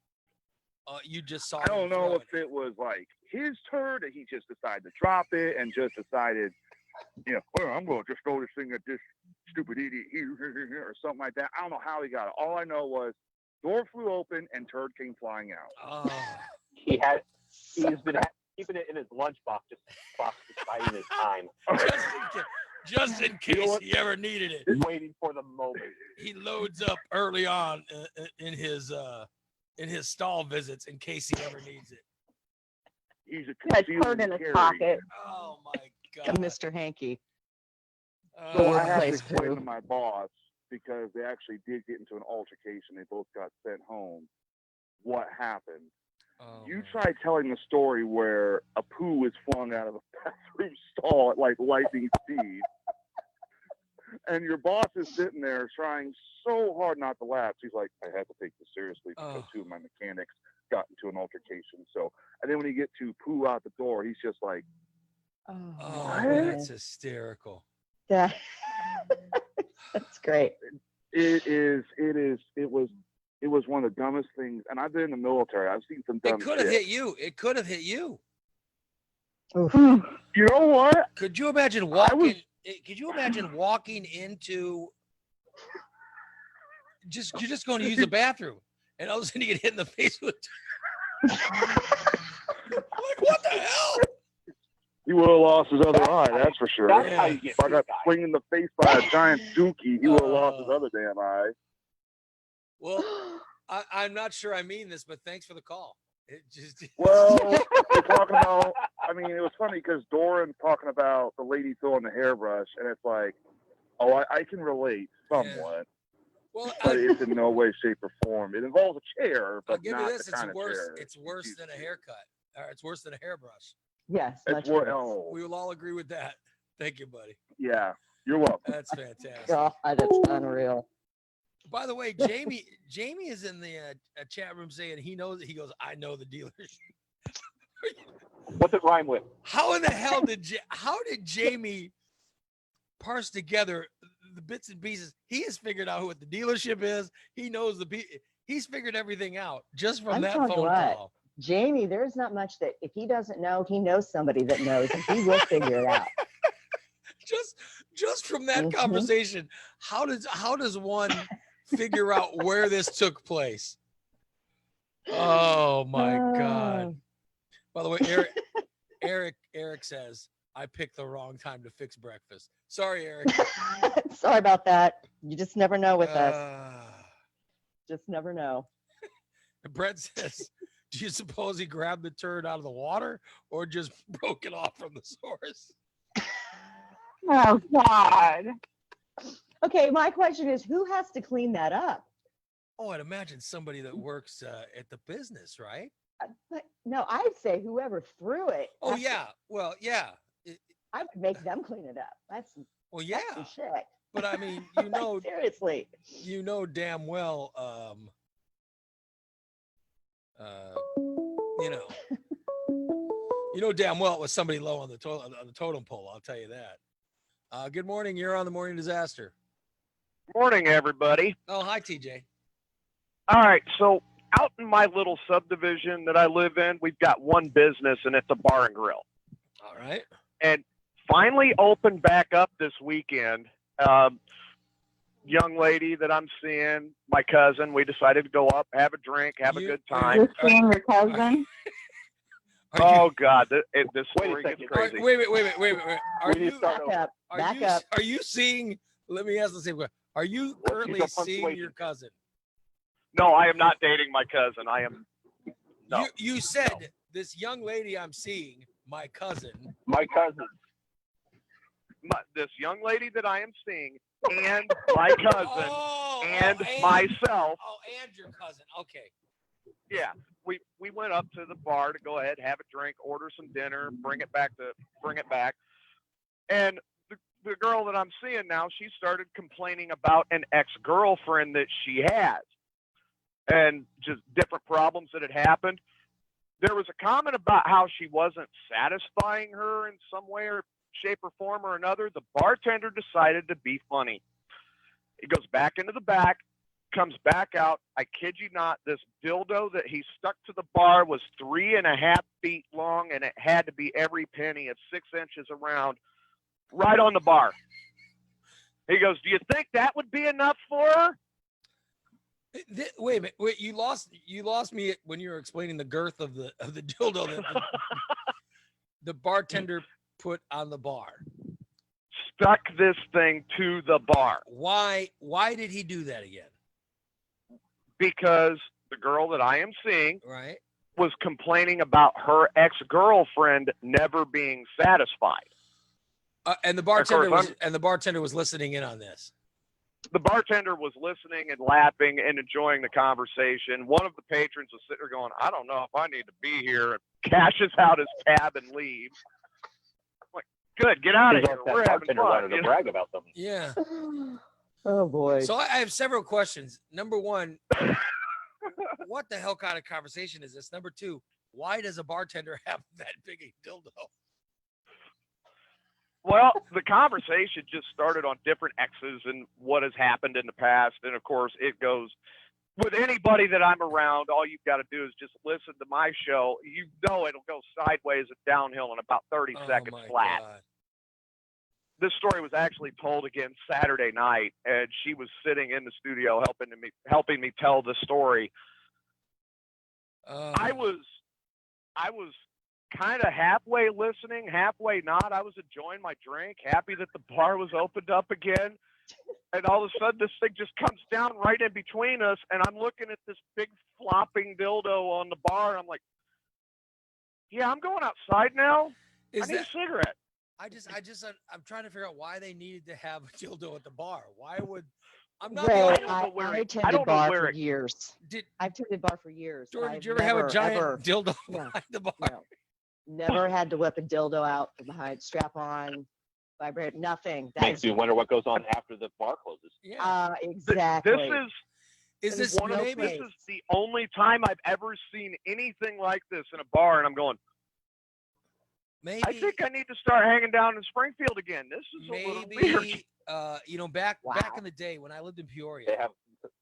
You just saw. I don't know if it was like his turn that he just decided to drop it and just decided, well, I'm going to just throw this thing at this stupid idiot here or something like that. I don't know how he got it. All I know was door flew open and turd came flying out. He's been keeping it in his lunchbox, just biding his time. Just in case he ever needed it. Waiting for the moment. He loads up early on in his stall visits in case he ever needs it. He's a turd in his pocket. Oh my God. Mr. Hanky. So I had to Workplace explain poo. to my boss, because they actually did get into an altercation. They both got sent home. What happened? You tried telling the story where a poo was flung out of a bathroom stall at like lightning speed. And your boss is sitting there trying so hard not to laugh. He's like, I have to take this seriously because two of my mechanics got into an altercation. So, and then when you get to poo out the door, he's just like, oh, that's hysterical. Yeah. That's great. It was one of the dumbest things. And I've been in the military. I've seen some dumb It could have shit. hit you. It could have hit you. You know what? Could you imagine walking? Could you imagine walking into? You're just going to use the bathroom, and all of a sudden you get hit in the face with. Like, what the hell? He would have lost his other eye, that's for sure. That's how you get If I got swinged in the face by a giant dookie, he would have lost his other damn eye. Well, I'm not sure I mean this, but thanks for the call. It just Well, we're talking about, I mean, it was funny because Doran's talking about the lady throwing the hairbrush, and it's like, oh, I can relate somewhat. Well, but it's in no way, shape, or form. It involves a chair, but I'll give not you this: the kind it's worse. of chair. It's worse than a haircut, or it's worse than a hairbrush. Yes, It's worse. Oh, We will all agree with that. Thank you, buddy. yeah, you're welcome. That's fantastic. God, that's unreal. By the way, Jamie is in the chat room saying he knows. He goes, I know the dealers. What's it rhyme with? How in the hell did Jamie parse together the bits and pieces? He has figured out what the dealership is. He knows he's figured everything out just from that phone call. Jamie, there's not much that if he doesn't know, he knows somebody that knows, and he will figure it out. Just from that conversation, how does one figure out where this took place? Oh my God. By the way, Eric says, I picked the wrong time to fix breakfast. Sorry, Eric. Sorry about that. You just never know with us. Just never know. Brett says, do you suppose he grabbed the turd out of the water or just broke it off from the source? Oh, God. Okay, my question is, who has to clean that up? Oh, I'd imagine somebody that works at the business, right? But no, I'd say whoever threw it. Oh, yeah. Well, yeah. I would make them clean it up. That's yeah. That's some shit. But I mean, seriously, damn well, damn well it was somebody low on the totem pole. I'll tell you that. Good morning. You're on the Morning Disaster. Morning, everybody. Oh, hi, TJ. All right. So out in my little subdivision that I live in, we've got one business, and it's a bar and grill. All right. And finally opened back up this weekend. Young lady that I'm seeing, my cousin, we decided to go up, have a drink, have a good time. You're seeing your cousin? Oh, God. This story gets crazy. Wait. Back up. Are you seeing Let me ask the same question. Are you currently your seeing punctuation? your cousin? No, I am not dating my cousin. I am. No. You said this young lady I'm seeing, my cousin. My cousin. This young lady that I am seeing, and my cousin, and myself. Oh, and your cousin. Okay. Yeah, we went up to the bar to go ahead, have a drink, order some dinner, bring it back. And the girl that I'm seeing now, she started complaining about an ex-girlfriend that she has, and just different problems that had happened. There was a comment about how she wasn't satisfying her in some way or shape or form or another. The bartender decided to be funny. He goes back into the back, comes back out. I kid you not, this dildo that he stuck to the bar was 3.5 feet long, and it had to be every penny of 6 inches around, right on the bar. He goes, "Do you think that would be enough for her?" Wait a minute. Wait, you lost me when you were explaining the girth of the dildo that the bartender put on the bar. Stuck this thing to the bar. Why did he do that again? Because the girl that I am seeing Right. was complaining about her ex-girlfriend never being satisfied. And the bartender was listening in on this. The bartender was listening and laughing and enjoying the conversation. One of the patrons was sitting there going, "I don't know if I need to be here," and cashes out his tab and leaves. I'm like, good, get out of here. We're having fun. Wanted to brag about them. Yeah. Oh boy. So I have several questions. Number one, what the hell kind of conversation is this? Number two, why does a bartender have that big a dildo? Well, the conversation just started on different exes and what has happened in the past. And of course, it goes with anybody that I'm around. All you've got to do is just listen to my show. You know, it'll go sideways and downhill in about 30 seconds flat. God. This story was actually told again Saturday night, and she was sitting in the studio helping me tell the story. I was kind of halfway listening, halfway not. I was enjoying my drink, happy that the bar was opened up again. And all of a sudden, this thing just comes down right in between us, and I'm looking at this big flopping dildo on the bar. And I'm like, "Yeah, I'm going outside now. I need a cigarette." I'm trying to figure out why they needed to have a dildo at the bar. Why would I'm Ray, not I attended bar for years. I've attended bar for years. Jordan, did you ever have a giant dildo behind the bar? No. Never had to whip a dildo out from behind, strap on, vibrate, nothing. Makes you wonder what goes on after the bar closes. Yeah. Exactly. This is the only time I've ever seen anything like this in a bar, and I'm going, maybe I think I need to start hanging down in Springfield again. This is a little weird. Back in the day when I lived in Peoria,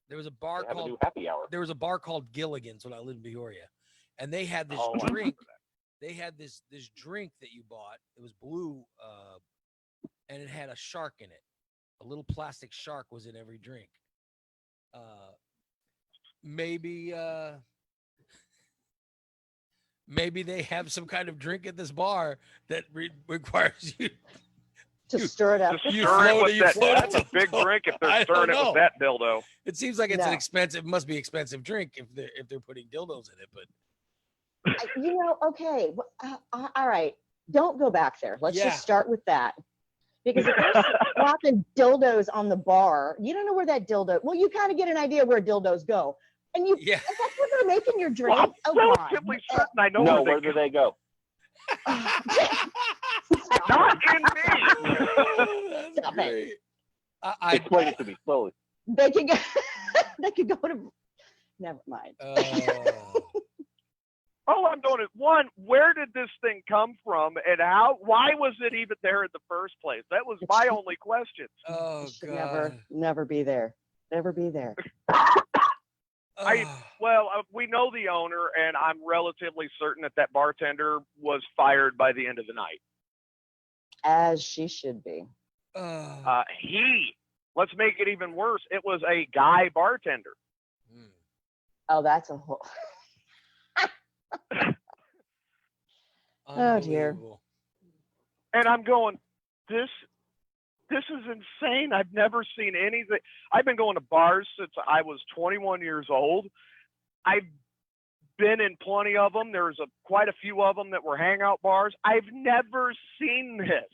there was a bar called new happy hour. There was a bar called Gilligan's when I lived in Peoria, and they had this drink. They had this drink that you bought. It was blue, and it had a shark in it. A little plastic shark was in every drink. Maybe they have some kind of drink at this bar that requires you to stir it up. That's a big drink if they're stirring it with that dildo. It seems like it's an expensive, must be expensive drink if they're putting dildos in it, but. Okay. All right. Don't go back there. Let's just start with that. Because if you're dropping dildos on the bar, you don't know where that dildo. Well, you kind of get an idea where dildos go, and that's where they're making your drink. Well, I'm relatively certain I know where do they go? Not in me. Stop it. Explain it to me slowly. They could go. They could go to. Never mind. All I'm doing is, one, where did this thing come from, and why was it even there in the first place? That was my only question. Oh, God. Never be there. Never be there. We know the owner, and I'm relatively certain that bartender was fired by the end of the night. As she should be. Let's make it even worse. It was a guy bartender. Oh, that's a whole. Oh dear. And I'm going, this this is insane. I've never seen anything. I've been going to bars since I was 21 years old. I've been in plenty of them. There's quite a few of them that were hangout bars. I've never seen this.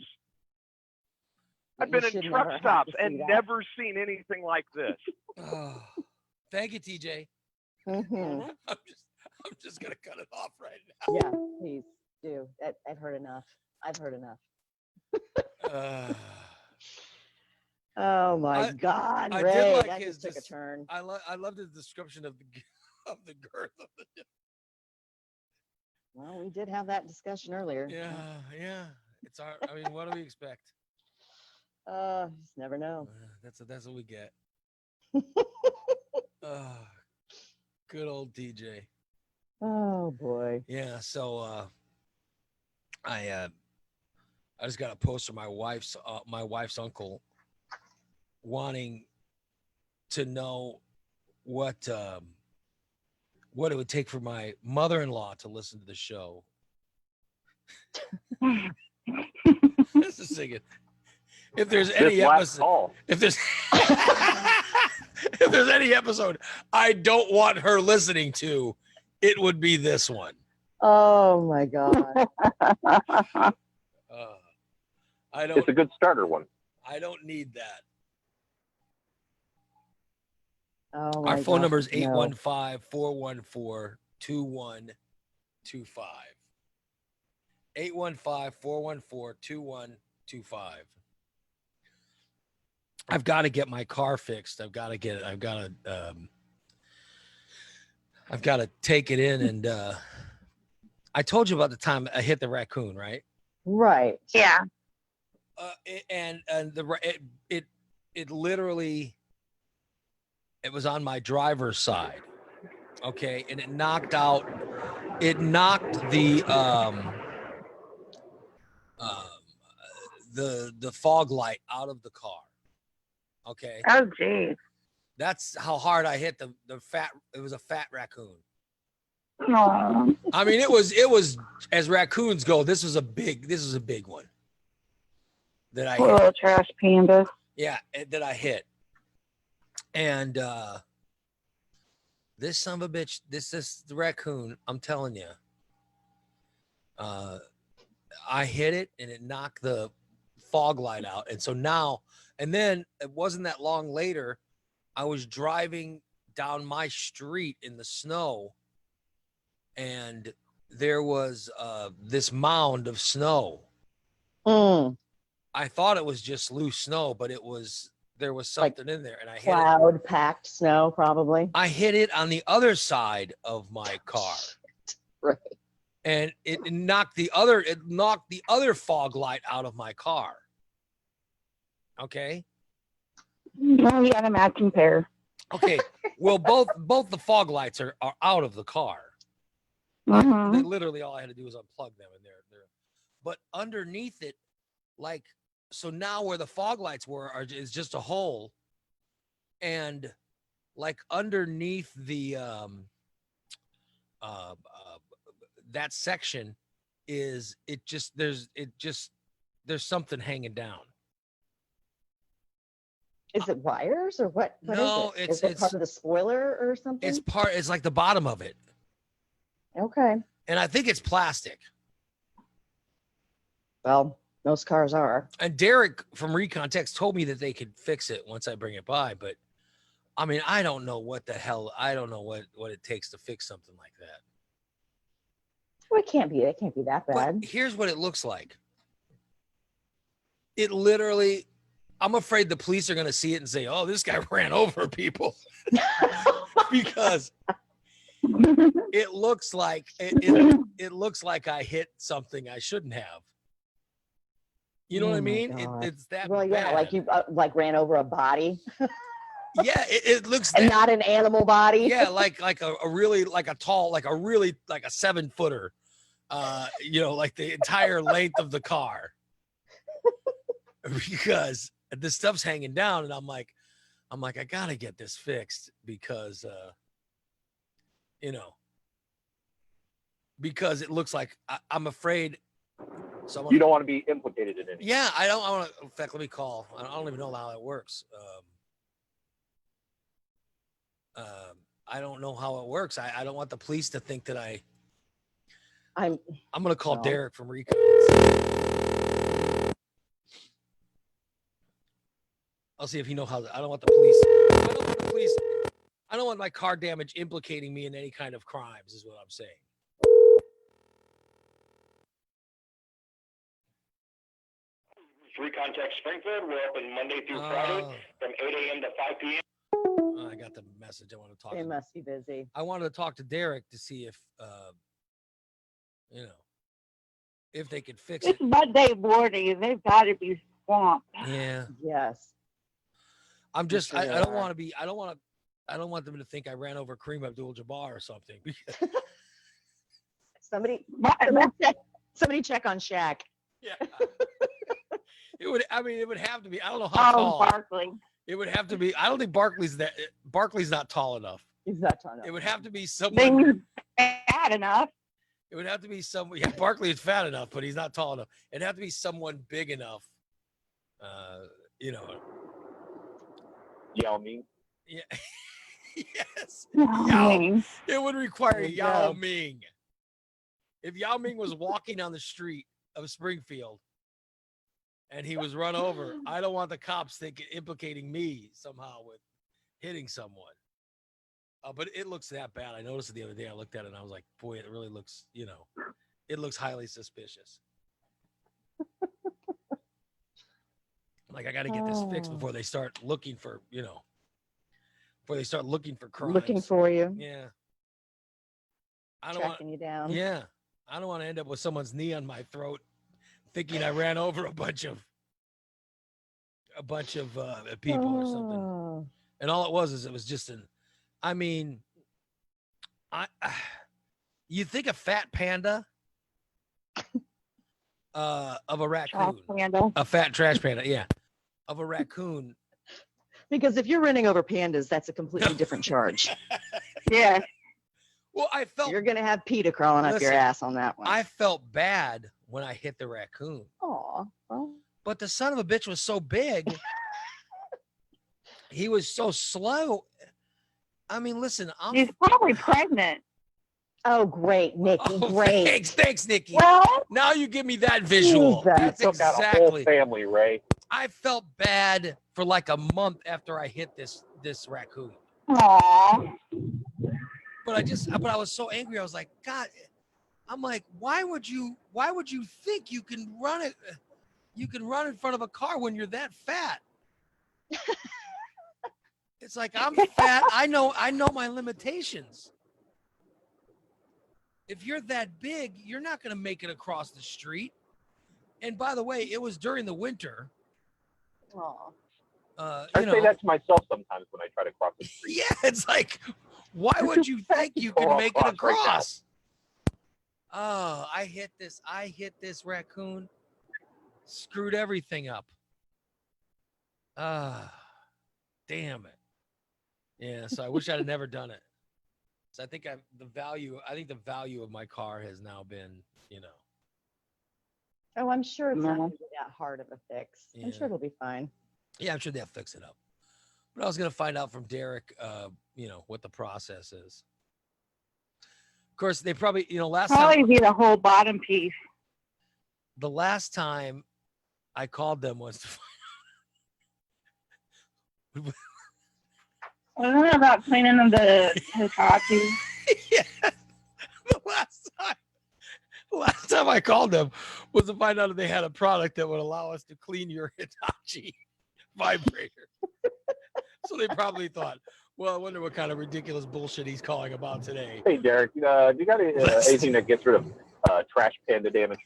I've been in truck stops and never seen anything like this. Oh, thank you, TJ. Mhm. I'm just gonna cut it off right now. Yeah, please do. I've heard enough. I've heard enough. Oh my God, I Ray, did like that his just took a turn. I love the description of the of the girth of the. Well, we did have that discussion earlier. Yeah. It's our. I mean, what do we expect? Just never know. That's what we get. Good old TJ. Oh boy. Yeah. So I just got a post from my wife's uncle wanting to know what it would take for my mother-in-law to listen to the show. This is singing. If there's any episode, if there's if there's any episode I don't want her listening to, it would be this one. Oh my God. I don't. It's a good starter one. I don't need that. Oh Our my phone God, number is no. 815-414-2125. 815-414-2125. I've got to get my car fixed. I've got to take it in, and I told you about the time I hit the raccoon, right? Right. Yeah. And it literally, it was on my driver's side, okay, and it knocked the fog light out of the car. Okay. Oh geez. That's how hard I hit the fat. It was a fat raccoon. Aw. I mean, it was as raccoons go. This was a big one that I Poor hit. little trash panda. Yeah, that I hit. And this son of a bitch, this is the raccoon. I'm telling you. I hit it and it knocked the fog light out. And so now, and then it wasn't that long later, I was driving down my street in the snow, and there was this mound of snow. I thought it was just loose snow, but there was something in there, and I hit it. Cloud packed snow, probably. I hit it on the other side of my car. Right. And it knocked the other fog light out of my car. Okay. No, you got a matching pair. Okay. Well, both the fog lights are out of the car. Mhm. They literally, all I had to do was unplug them, and they're but underneath it, like, so now where the fog lights is just a hole, and like underneath the that section there's something hanging down. Is it wires or what? No, is it? Is it part of the spoiler or something? It's like the bottom of it. Okay. And I think it's plastic. Well, most cars are. And Derek from Recontext told me that they could fix it once I bring it by, but I mean, I don't know what it takes to fix something like that. Well, it can't be that bad. But here's what it looks like. It literally, I'm afraid the police are going to see it and say, "Oh, this guy ran over people," because it looks like it looks like I hit something I shouldn't have. You know what I mean? It's that. Well, yeah, bad. like you ran over a body. Yeah, it looks. And not an animal body. Yeah, like a really like a tall, like a 7-footer. Like the entire length of the car. Because this stuff's hanging down, and I'm like, I gotta get this fixed because because it looks like I'm afraid someone. You don't want to be implicated in it. Yeah, I don't. I want to. In fact, let me call. I don't even know how that works. I don't know how it works. I don't want the police to think that I'm going to call Derek from Recon. I'll see if he knows how. I don't want the police. I don't want my car damage implicating me in any kind of crimes. Is what I'm saying. Recon Tech Springfield. We're open Monday through Friday from 8 a.m. to 5 p.m. I got the message. I want to talk. They must be busy. I wanted to talk to Derek to see if, if they could fix it. It's Monday morning. They've got to be swamped. Yeah. Yes. I'm just. Sure I don't want to be. I don't want them to think I ran over Kareem Abdul-Jabbar or something. Somebody check on Shaq. Yeah. It would. I mean, it would have to be. I don't know how tall. Barkley. It would have to be. I don't think Barkley's not tall enough. He's not tall enough. It would have to be someone fat enough. It would have to be someone. Yeah, Barkley is fat enough, but he's not tall enough. It'd have to be someone big enough. Yao Ming. Yeah. Yes. Yao Ming. It would require Yao Ming. If Yao Ming was walking on the street of Springfield and he was run over, I don't want the cops implicating me somehow with hitting someone. But it looks that bad. I noticed it the other day. I looked at it and I was like, boy, it really looks, it looks highly suspicious. Like, I got to get this fixed before they start looking for, before they start looking for crimes. Looking for you. Yeah. I don't Tracking you down. Yeah. I don't want to end up with someone's knee on my throat thinking I ran over a bunch of people or something. And all it was just you think a fat panda of a raccoon, a fat trash panda, yeah, of a raccoon. Because if you're running over pandas, that's a completely different charge. Yeah. Well, I felt you're gonna have PETA crawling up your ass on that one. I felt bad when I hit the raccoon. Aw. Well. But the son of a bitch was so big. He was so slow. I mean, listen, She's probably pregnant. Oh, great, Nikki. Great. Thanks, Nikki. Well, now you give me that visual. That's Took out a whole exactly. family, Ray. I felt bad for like a month after I hit this raccoon. Aww. But I was so angry. I was like, God, I'm like, why would you think you can run it? You can run in front of a car when you're that fat. It's like, I'm fat. I know my limitations. If you're that big, you're not going to make it across the street. And by the way, it was during the winter. Oh. I say that to myself sometimes when I try to cross the street. Yeah, it's like, why would you think you can make it across? Oh, I hit this raccoon, screwed everything up. Damn it. Yeah, so I wish I'd have never done it. So I think the value of my car has now been, Oh, I'm sure it's not gonna be that hard of a fix. Yeah. I'm sure it'll be fine. Yeah, I'm sure they'll fix it up. But I was gonna find out from Derek, what the process is. Of course, they probably, last probably time be the whole bottom piece. the last time I called them was to find Wasn't it about cleaning the Hitachi? Yeah. The last time I called them was to find out if they had a product that would allow us to clean your Hitachi vibrator. So they probably thought, well, I wonder what kind of ridiculous bullshit he's calling about today. Hey, Derek, do you got anything that gets rid of trash panda damage?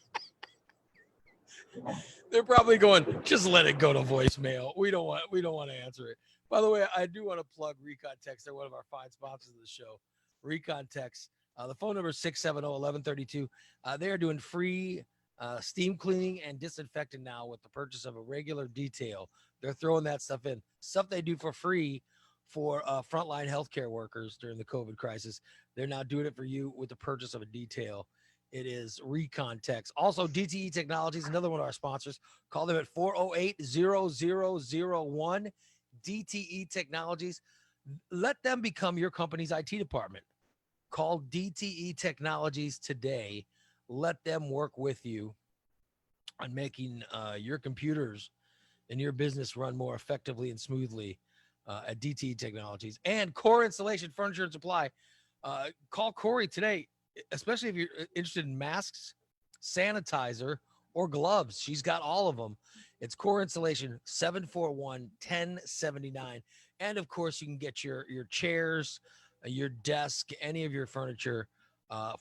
They're probably going, just let it go to voicemail. We don't want to answer it. By the way, I do want to plug Recon Tex. They're one of our fine sponsors of the show. Recon Tex. The phone number is 670-1132. They are doing free steam cleaning and disinfecting now with the purchase of a regular detail. They're throwing that stuff in. Stuff they do for free for frontline healthcare workers during the COVID crisis. They're now doing it for you with the purchase of a detail. It is Recon Techs. Also, DTE Technologies, another one of our sponsors. Call them at 408-0001. DTE Technologies. Let them become your company's IT department. Call DTE Technologies today. Let them work with you on making your computers and your business run more effectively and smoothly at DTE Technologies. And Core Installation Furniture and Supply. Call Corey today, especially if you're interested in masks, sanitizer, or gloves. She's got all of them. It's Core Installation, 741-1079. And of course, you can get your chairs, your desk, any of your furniture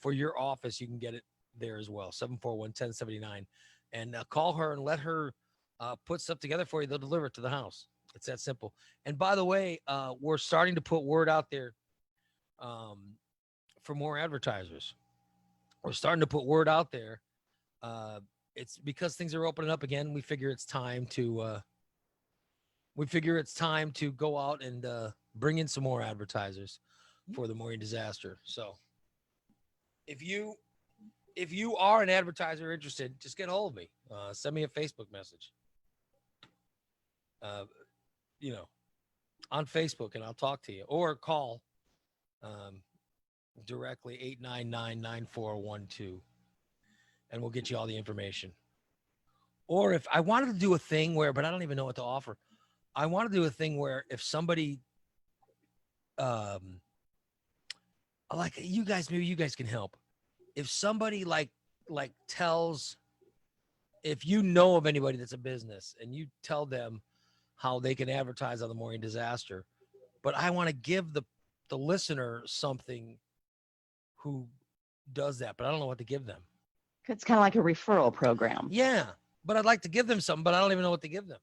for your office. You can get it there as well, 741-1079. And call her and let her put stuff together for you. They'll deliver it to the house. It's that simple. And by the way, we're starting to put word out there for more advertisers. We're starting to put word out there. It's because things are opening up again. We figure it's time to go out and bring in some more advertisers for the Maureen disaster. So if you are an advertiser interested, just get a hold of me. Send me a Facebook message. On Facebook, and I'll talk to you, or call directly 899-9412, and we'll get you all the information. Or if I wanted to do a thing where, but I don't even know what to offer. I want to do a thing where if somebody, like you guys, maybe you guys can help. If somebody like tells, if you know of anybody that's a business and you tell them how they can advertise on the Maureen disaster, but I want to give the listener something who does that, but I don't know what to give them. It's kind of like a referral program. Yeah, but I'd like to give them something, but I don't even know what to give them.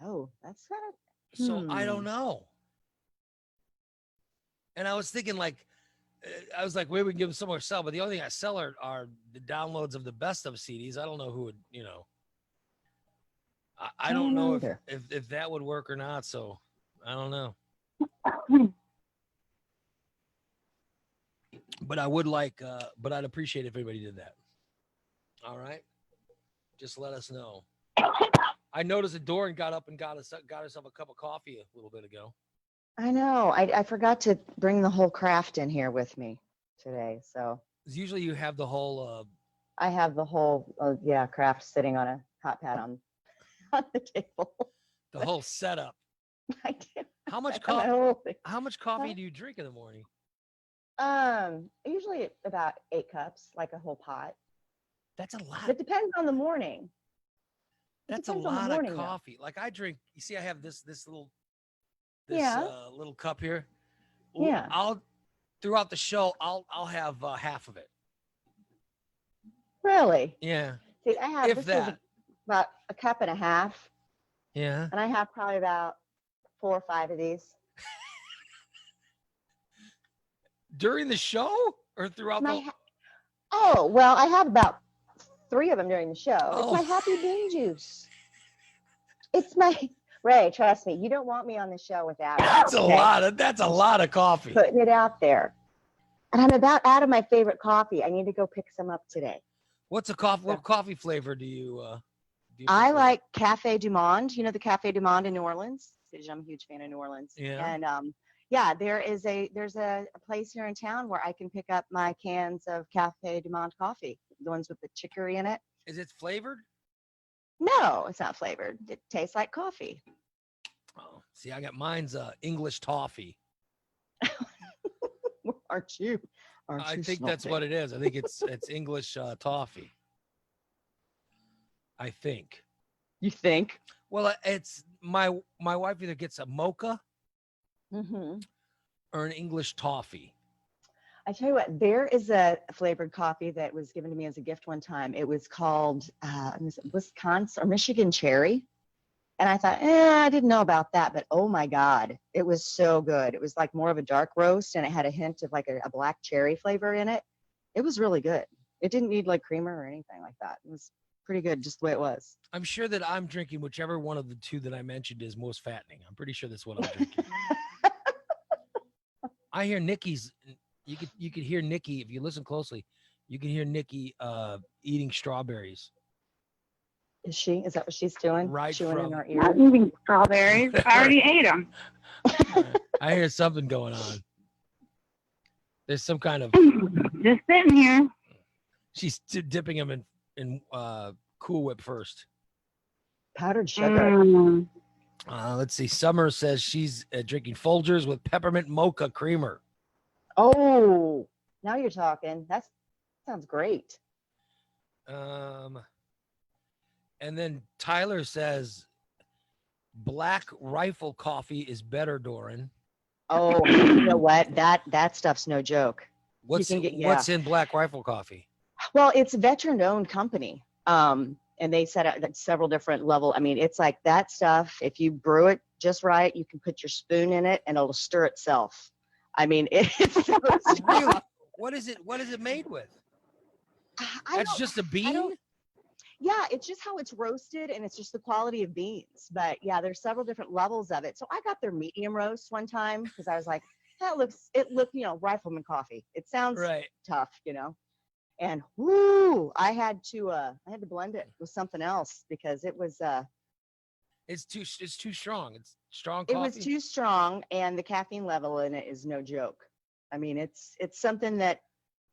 Oh, that's kind of. So I don't know. And I was thinking maybe we can give them somewhere to sell, but the only thing I sell are the downloads of the best of CDs. I don't know who would, I don't know if that would work or not. So I don't know. But I would but I'd appreciate it if everybody did that. All right. Just let us know. I noticed that Doran got up and got herself a cup of coffee a little bit ago. I know. I forgot to bring the whole craft in here with me today. So usually you have the whole. I have the whole craft sitting on a hot pad on the table. The whole setup. I do. How much coffee? How much coffee do you drink in the morning? Usually about 8 cups, like a whole pot. That's a lot. It depends on the morning. That's a lot of coffee. Like I drink. You see, I have this little little cup here. Yeah. Throughout the show, I'll have half of it. Really? Yeah. See, I have about a cup and a half. Yeah. And I have probably about 4 or 5 of these. During the show or throughout Oh, well, I have about 3 of them during the show. Oh. It's my happy bean juice. It's my Ray, trust me, you don't want me on the show without it. That's a lot of coffee. Putting it out there. And I'm about out of my favorite coffee. I need to go pick some up today. What's a coffee? What coffee flavor do you I like Cafe Du Monde. You know the Cafe Du Monde in New Orleans? I'm a huge fan of New Orleans. Yeah. And there's a place here in town where I can pick up my cans of Cafe Du Monde coffee, the ones with the chicory in it. Is it flavored? No, it's not flavored. It tastes like coffee. Oh, see, I got mine's English toffee. Aren't you? I think that's what it is. I think it's English toffee. I think. You think? Well, it's my wife either gets a mocha or an English toffee. I tell you what, there is a flavored coffee that was given to me as a gift one time. It was called Wisconsin or Michigan Cherry. And I thought, I didn't know about that, but oh my God, it was so good. It was like more of a dark roast and it had a hint of like a black cherry flavor in it. It was really good. It didn't need like creamer or anything like that. It was pretty good just the way it was. I'm sure that I'm drinking whichever one of the two that I mentioned is most fattening. I'm pretty sure that's what I'm drinking. I hear Nikki's. You could hear Nikki if you listen closely. You can hear Nikki eating strawberries. Is she? Is that what she's doing? Right Chewing in from- our Not ears. eating strawberries. I already ate them. I hear something going on. There's some kind of. Just sitting here. She's dipping them in Cool Whip first. Powdered sugar. Mm. Let's see. Summer says she's drinking Folgers with peppermint mocha creamer. Oh, now you're talking. That sounds great. And then Tyler says Black Rifle coffee is better, Doran. Oh, you know what? That stuff's no joke. What's in Black Rifle coffee? Well, it's a veteran-owned company. And they set out several different level. I mean, it's like that stuff. If you brew it just right, you can put your spoon in it and it'll stir itself. I mean, it's Really? What is it made with? That's just a bean? Yeah, it's just how it's roasted and it's just the quality of beans. But yeah, there's several different levels of it. So I got their medium roast one time because I was like, it looked, rifleman coffee. It sounds tough, And whoo, I had to blend it with something else because it was It's too strong. It's strong it coffee. was too strong, and the caffeine level in it is no joke. I mean, it's something that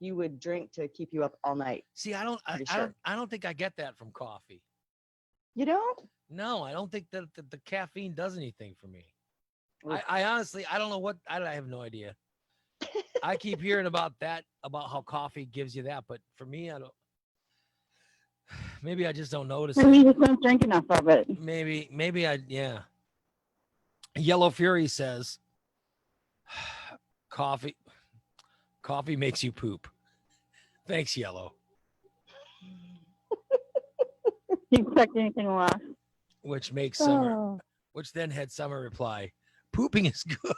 you would drink to keep you up all night. See, I don't think I get that from coffee. You don't? No, I don't think that the caffeine does anything for me. I honestly, I don't know what, I have no idea. I keep hearing about how coffee gives you that, but for me, I don't. Maybe I just don't notice. Maybe you just don't drink enough of it. Maybe yeah. Yellow Fury says, coffee makes you poop. Thanks, Yellow. You expect anything less? Which makes Summer, which then had Summer reply, pooping is good.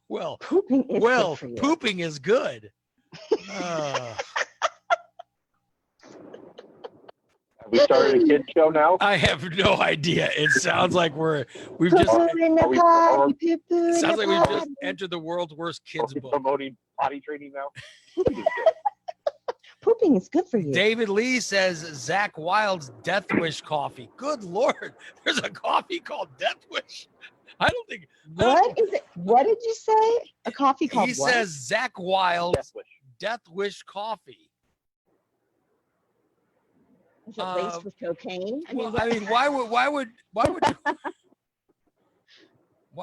Well, pooping is good for you. Pooping is good. We started a kids show now. I have no idea. It sounds like we've just. It sounds like we've just entered the world's worst kids book. Promoting potty training now. Pooping is good for you. David Lee says Zach Wilde's Death Wish coffee. Good Lord, there's a coffee called Death Wish. I don't think. What is it? What did you say? A coffee called He what? says Zach Wilde's Death Wish coffee. Is it laced with cocaine? I mean, why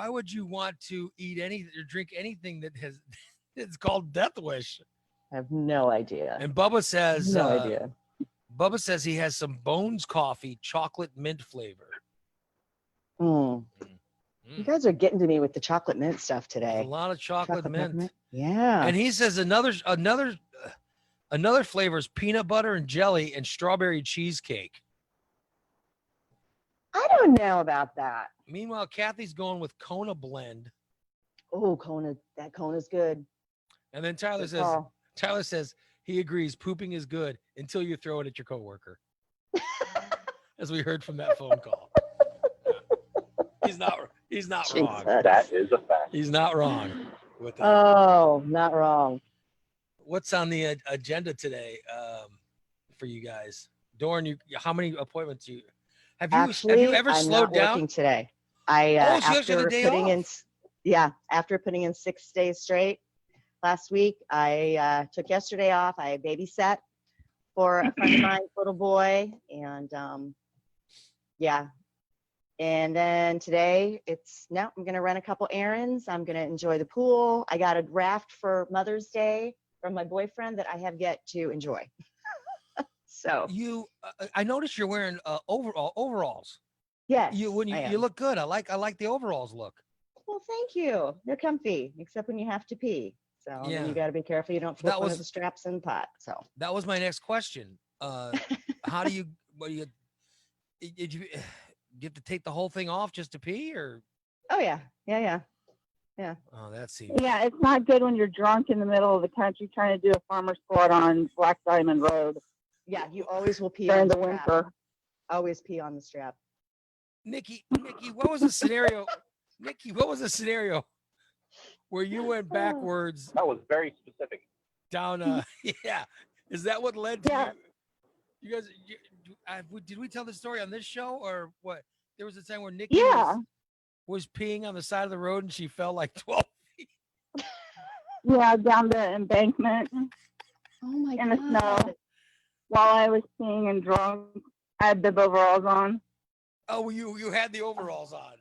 would you want to eat anything or drink anything that has it's called Death Wish? I have no idea. And Bubba says No idea. Bubba says he has some Bones coffee, chocolate mint flavor. You guys are getting to me with the chocolate mint stuff today. A lot of chocolate mint. peppermint. Yeah. And he says another flavor is peanut butter and jelly and strawberry cheesecake. I don't know about that. Meanwhile, Kathy's going with Kona blend. Oh, Kona. That Kona's good. And then Tyler Good says call. he agrees pooping is good until you throw it at your coworker. As we heard from that phone call. He's not wrong. That is a fact. He's not wrong with that. Oh, not wrong. What's on the agenda today for you guys? Doran, how many appointments have you ever I'm slowed not down working today? I so you actually had a day off. after putting in 6 days straight last week, I took yesterday off. I babysat for a friend of mine's little boy, and and then today I'm gonna run a couple errands. I'm gonna enjoy the pool. I got a draft for Mother's Day from my boyfriend that I have yet to enjoy. So I noticed you're wearing overalls. Yes, You look good. I like the overalls look. Well, thank you. They're comfy, except when you have to pee. So Yeah. you got to be careful you don't flip one of the straps in the pot. So That was my next question. How do you did you get to take the whole thing off just to pee or? Oh yeah. Oh, that seems. Yeah, it's not good when you're drunk in the middle of the country trying to do a farmer squat on Black Diamond Road. Yeah, you always will pee during on the strap. winter. Always pee on the strap. Nikki, what was the scenario? Nikki, what was the scenario where you went backwards? That was very specific. Down Is that what led to Yeah. you guys? Did we tell the story on this show or what? There was a time where Nikki Yeah. was peeing on the side of the road and she fell like 12. Yeah, down the embankment Oh my in the snow God. while I was peeing and drunk. I had bib overalls on. Oh, you had the overalls on.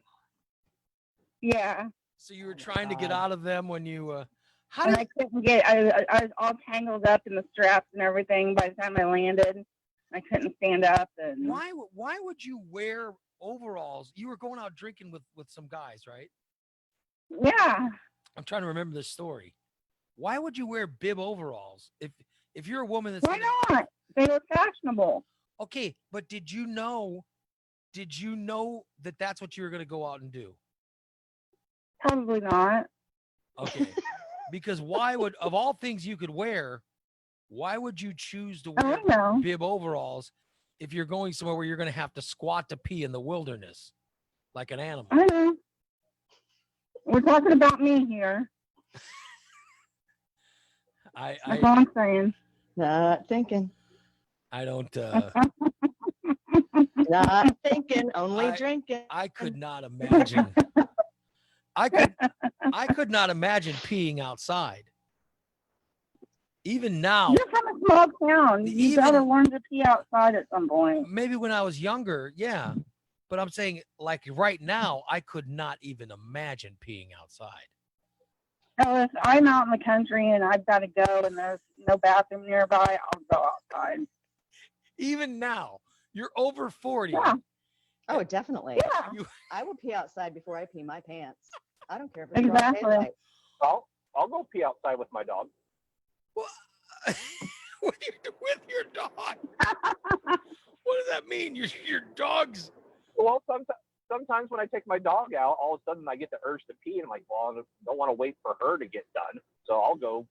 Yeah. So you were trying to get out of them when you how And did I couldn't get, I was all tangled up in the straps and everything by the time I landed. I couldn't stand up. And why would you wear overalls? You were going out drinking with some guys, right? yeah. I'm trying to remember this story. Why would you wear bib overalls if you're a woman that's Why not? They were fashionable. Okay, but did you know that that's what you were going to go out and do? Probably not. Okay. Because why would, of all things you could wear, why would you choose to I wear don't know. bib overalls if you're going somewhere where you're going to have to squat to pee in the wilderness like an animal? I know. We're talking about me here. That's all I'm saying. Not thinking. I don't Not thinking. Only drinking. I could not imagine. I could not imagine peeing outside. Even now. You're from a small town. You gotta learn to pee outside at some point. Maybe when I was younger, yeah. But I'm saying, like right now, I could not even imagine peeing outside. So if I'm out in the country and I've got to go and there's no bathroom nearby, I'll go outside. Even now, you're over 40. Yeah. Oh, definitely. Yeah. I will pee outside before I pee my pants. I don't care if it's broad Exactly. daylight. I'll go pee outside with my dog. What do you do with your dog? What does that mean? Your dog's. Well, sometimes when I take my dog out, all of a sudden I get the urge to pee, and I'm like, well, I don't want to wait for her to get done, so I'll go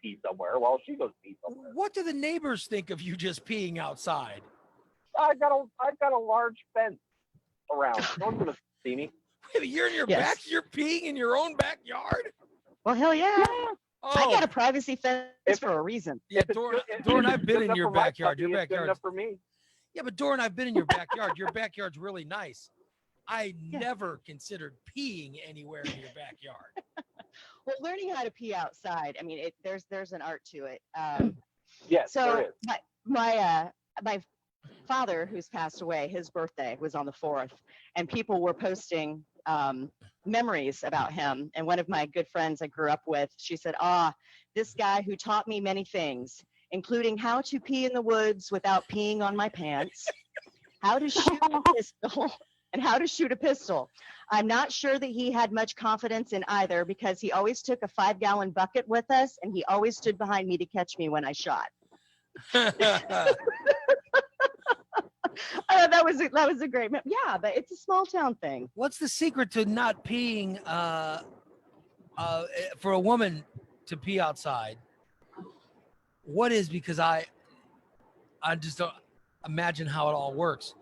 pee somewhere while she goes pee somewhere. What do the neighbors think of you just peeing outside? I've got a large fence around. No one's gonna see me. You're in your Yes. back. You're peeing in your own backyard. Well, hell yeah. I Oh. got a privacy fence for a reason. Yeah, Doran, I've been in your backyard. Your Good backyard. enough for me. Yeah, but Doran, I've been in your backyard. Your backyard's really nice. I never considered peeing anywhere in your backyard. Well, learning how to pee outside. I mean, there's an art to it. Yes, So there is. my father, who's passed away, his birthday was on the 4th, and people were posting memories about him. And one of my good friends I grew up with, she said, this guy who taught me many things, including how to pee in the woods without peeing on my pants, how to shoot a pistol, and how to shoot a pistol. I'm not sure that he had much confidence in either, because he always took a 5-gallon bucket with us, and he always stood behind me to catch me when I shot. That was a great, yeah, but it's a small town thing. What's the secret to not peeing for a woman to pee outside? What is, because I just don't imagine how it all works.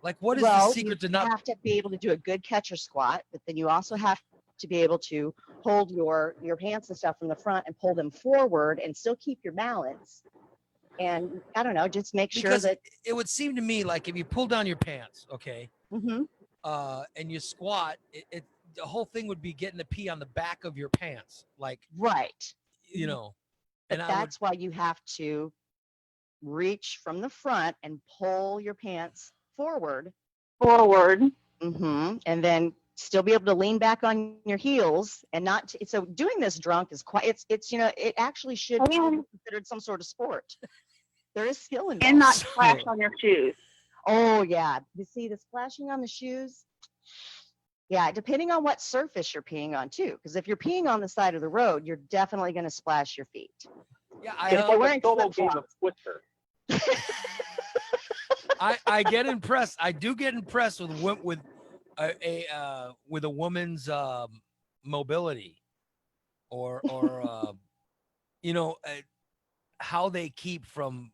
Like, what is the secret to not? You have to be able to do a good catcher squat, but then you also have to be able to hold your pants and stuff from the front and pull them forward and still keep your balance. And I don't know, just make sure Because that it would seem to me like if you pull down your pants, okay, Mhm. And you squat, the whole thing would be getting the pee on the back of your pants, like, right. you know. But And that's why you have to reach from the front and pull your pants forward. And then still be able to lean back on your heels and not. So doing this drunk is quite. It's it actually should be considered some sort of sport. There is skill involved. And not splash on your shoes. Oh yeah, you see the splashing on the shoes. Yeah, depending on what surface you're peeing on too, because if you're peeing on the side of the road, you're definitely going to splash your feet. Yeah, And if you're wearing solo game flip-flops, of Twister. I get impressed. I do get impressed with a woman's mobility, or how they keep from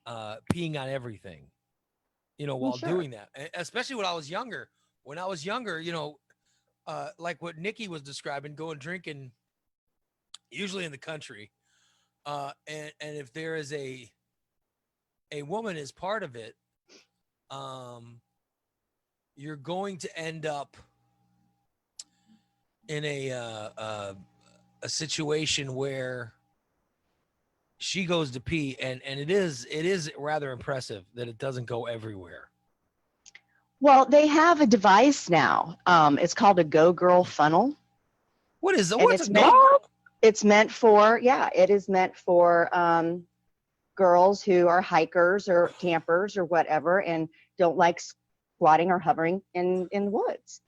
peeing on everything, while sure. doing that. Especially when I was younger. When I was younger, like what Nikki was describing, going drinking, usually in the country. and if there is a woman as part of it, you're going to end up in a situation where she goes to pee, and it is rather impressive that it doesn't go everywhere. Well, they have a device now. It's called a Go Girl funnel. What is it? And What's it's a meant, Go? it's meant for, yeah, it is meant for girls who are hikers or campers or whatever and don't like squatting or hovering in the woods.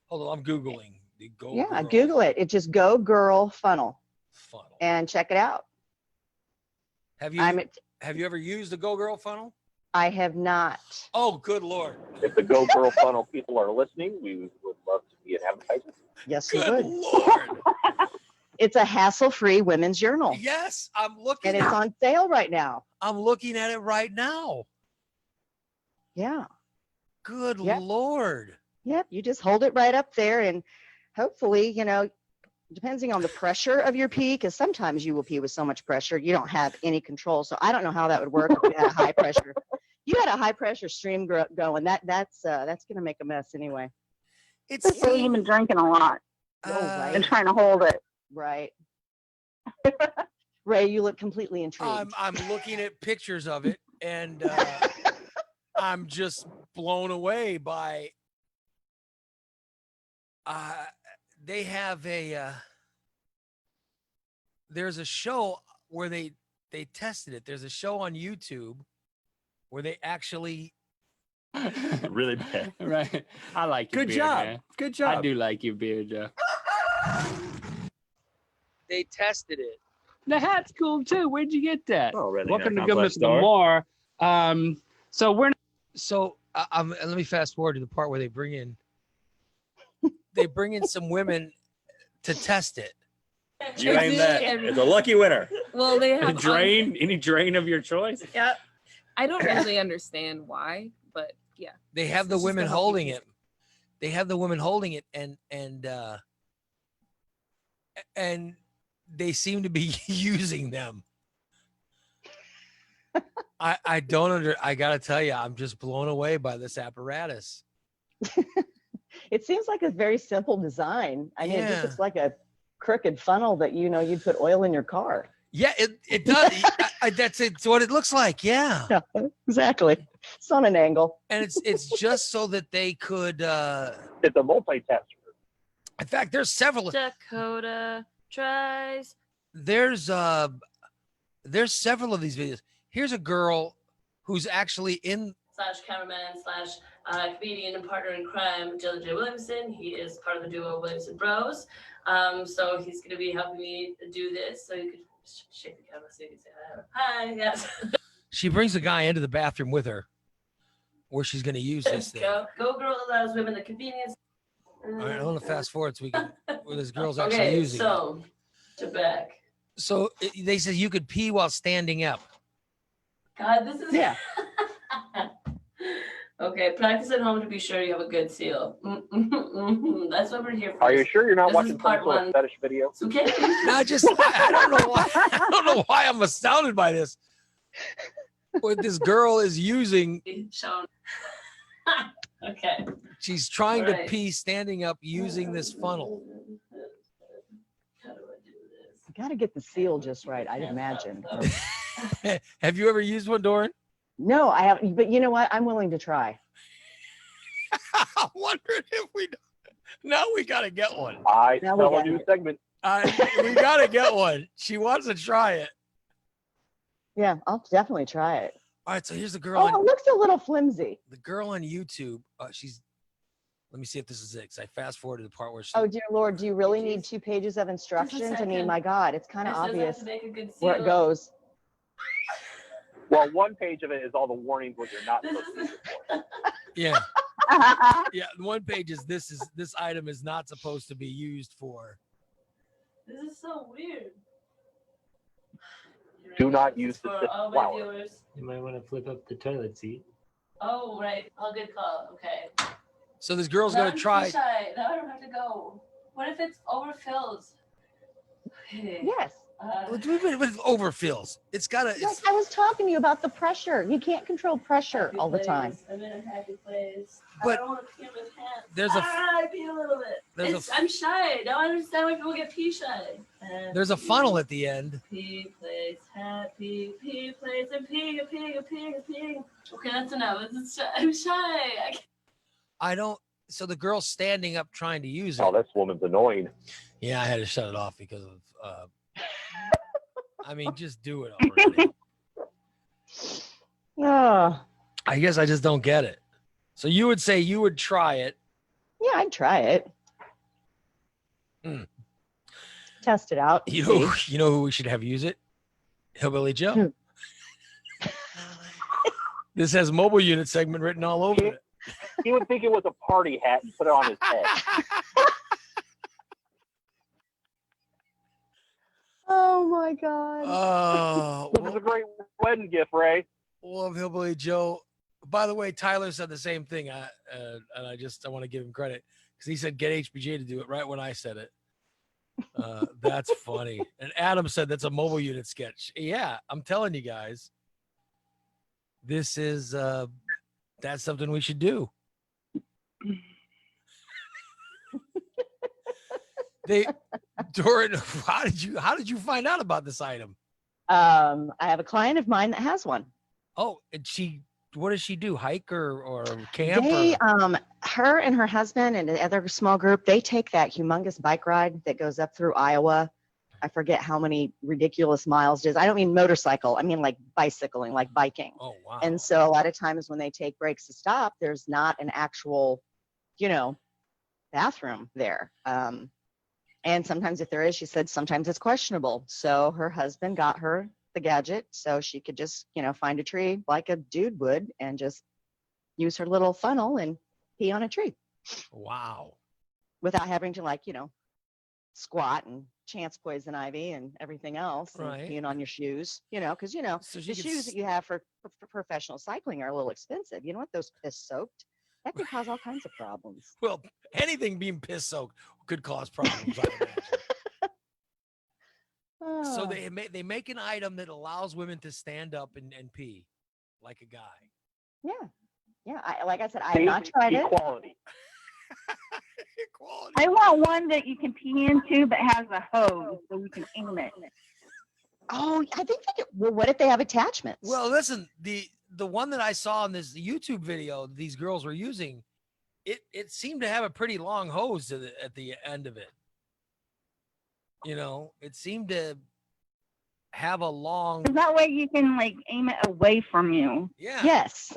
Hold on, I'm Googling the Go Yeah, Girl Google it. It just Go Girl funnel funnel. and check it out. Have you ever used the Go Girl funnel? I have not. Oh, good Lord. If the Go Girl funnel people are listening, we would love to be an advertisement. Yes, you Good would. Lord. It's a hassle-free women's journal. Yes, I'm looking And it's on sale right now. I'm looking at it right now. Yeah. Good Yep. Lord. Yep. You just hold it right up there and hopefully, depending on the pressure of your pee, because sometimes you will pee with so much pressure, you don't have any control. So I don't know how that would work if you had a high pressure. You had a high pressure stream going. That's going to make a mess anyway. It's So you've been drinking a lot and trying to hold it. Right. Ray, you look completely intrigued. I'm looking at pictures of it, and I'm just blown away by. They have there's a show where they tested it. There's a show on YouTube where they actually. Really bad, right? I like your Good beard, job. man. Good job. I do like your beard, Joe. They tested it. The hat's cool too. Where'd you get that? Oh, really? Welcome to Complex Goodness store? More. So we're So let me fast forward to the part where they bring in some women to test it. You ain't that. It's a lucky winner. Well, they have any drain of your choice. Yep. I don't really understand why, but yeah. They have the It's just women to help you holding it. They have the women holding it, and they seem to be using them. I gotta tell you, I'm just blown away by this apparatus. It seems like a very simple design. I mean, it just Yeah. looks like a crooked funnel that, you'd put oil in your car. Yeah, it does. That's what it looks like. Yeah. Yeah, exactly. It's on an angle. And it's just so that they could. It's a multi-tester. In fact, there's several. Dakota tries. There's several of these videos. Here's a girl who's actually in. / cameraman / comedian and partner in crime, Jillian J. Williamson. He is part of the duo Williamson Bros. So he's going to be helping me do this. So you could shake the camera so you can say hi. Hi, yes. She brings a guy into the bathroom with her, where she's going to use this thing. Go Girl allows women the convenience. All right, I want to fast forward so we can where this girl's actually using it. So to back. So they said you could pee while standing up. God, this is Yeah. Okay, practice at home to be sure you have a good seal. That's what we're here for. Are you sure you're not This is watching some part sort of one. fetish video? So can you? No, I don't know why. I don't know why I'm astounded by this. What this girl is using. Shown. Okay. She's trying All to right. pee standing up using this funnel. You got to get the seal just right, I'd imagine. Have you ever used one, Doran? No, I haven't. But you know what? I'm willing to try. I'm wondering if we. Now we got to get one. I Now we tell a got new it. segment. We got to get one. She wants to try it. Yeah, I'll definitely try it. All right, so here's the girl. Oh, it looks a little flimsy. The girl on YouTube. She's. Let me see if this is it. 'Cause I fast forwarded the part where she. Oh, dear Lord, do you really need 2 pages of instructions? I mean, second. my God, it's kind of It says I have obvious to make a good where it seal. goes. Well, one page of it is all the warnings what you're not supposed to use it for. Yeah. Yeah. One page is this item is not supposed to be used for. This is so weird. Do not use the For all my flour. viewers. You might want to flip up the toilet seat. Oh, right. Oh, good call. Okay. So this girl's Now gonna I'm try. too shy. Now I don't have to go. What if it's overfilled? Okay. Yes. With overfills, it's gotta. Like I was talking to you about the pressure. You can't control pressure all the time. I'm in a happy place. But I don't want to pee in my pants. there's a- I pee a little bit. I'm shy. I don't understand why people get pee shy. There's a funnel at the end. Pee place, happy, pee place, and pee. Okay, that's enough. I'm shy. I don't. So the girl's standing up trying to use it. Oh, this woman's annoying. Yeah, I had to shut it off because of. I mean, just do it already. Oh, I guess I just don't get it. So you would say you would try it. yeah, I'd try it. Hmm. Test it out. You see. know who we should have use it? Hillbilly Joe. This has mobile unit segment written all over it. He would think it was a party hat and put it on his head. Oh my God. Oh, This is a great wedding gift, Ray. love Hillbilly Joe. By the way, Tyler said the same thing, and I want to give him credit because he said get HBJ to do it right when I said it. That's funny. And Adam said that's a mobile unit sketch. Yeah, I'm telling you guys, this is that's something we should do. Doran, how did you find out about this item? I have a client of mine that has one. Oh, and what does she do? Hike or camp? They, her and her husband and the other small group, they take that humongous bike ride that goes up through Iowa. I forget how many ridiculous miles it is. I don't mean motorcycle. I mean like bicycling, like biking. Oh, wow. And so a lot of times when they take breaks to stop, there's not an actual, bathroom there. And sometimes if there is, she said sometimes it's questionable. So her husband got her the gadget so she could just, find a tree like a dude would and just use her little funnel and pee on a tree. Wow. Without having to squat and chance poison ivy and everything else and Right. peeing on your shoes, because, So she the could shoes that you have for professional cycling are a little expensive. You know what? Those piss soaked, that could cause all kinds of problems. Well, anything being piss soaked could cause problems, I imagine. So Oh. they make an item that allows women to stand up and pee like a guy. Yeah. Like I said, I have not tried it. Equality. I want one that you can pee into but has a hose so you can aim it. Oh, I think well, what if they have attachments? Well, listen, the one that I saw in this YouTube video these girls were using, it seemed to have a pretty long hose at the end of it. It seemed to have a long. That way you can aim it away from you. Yeah. Yes.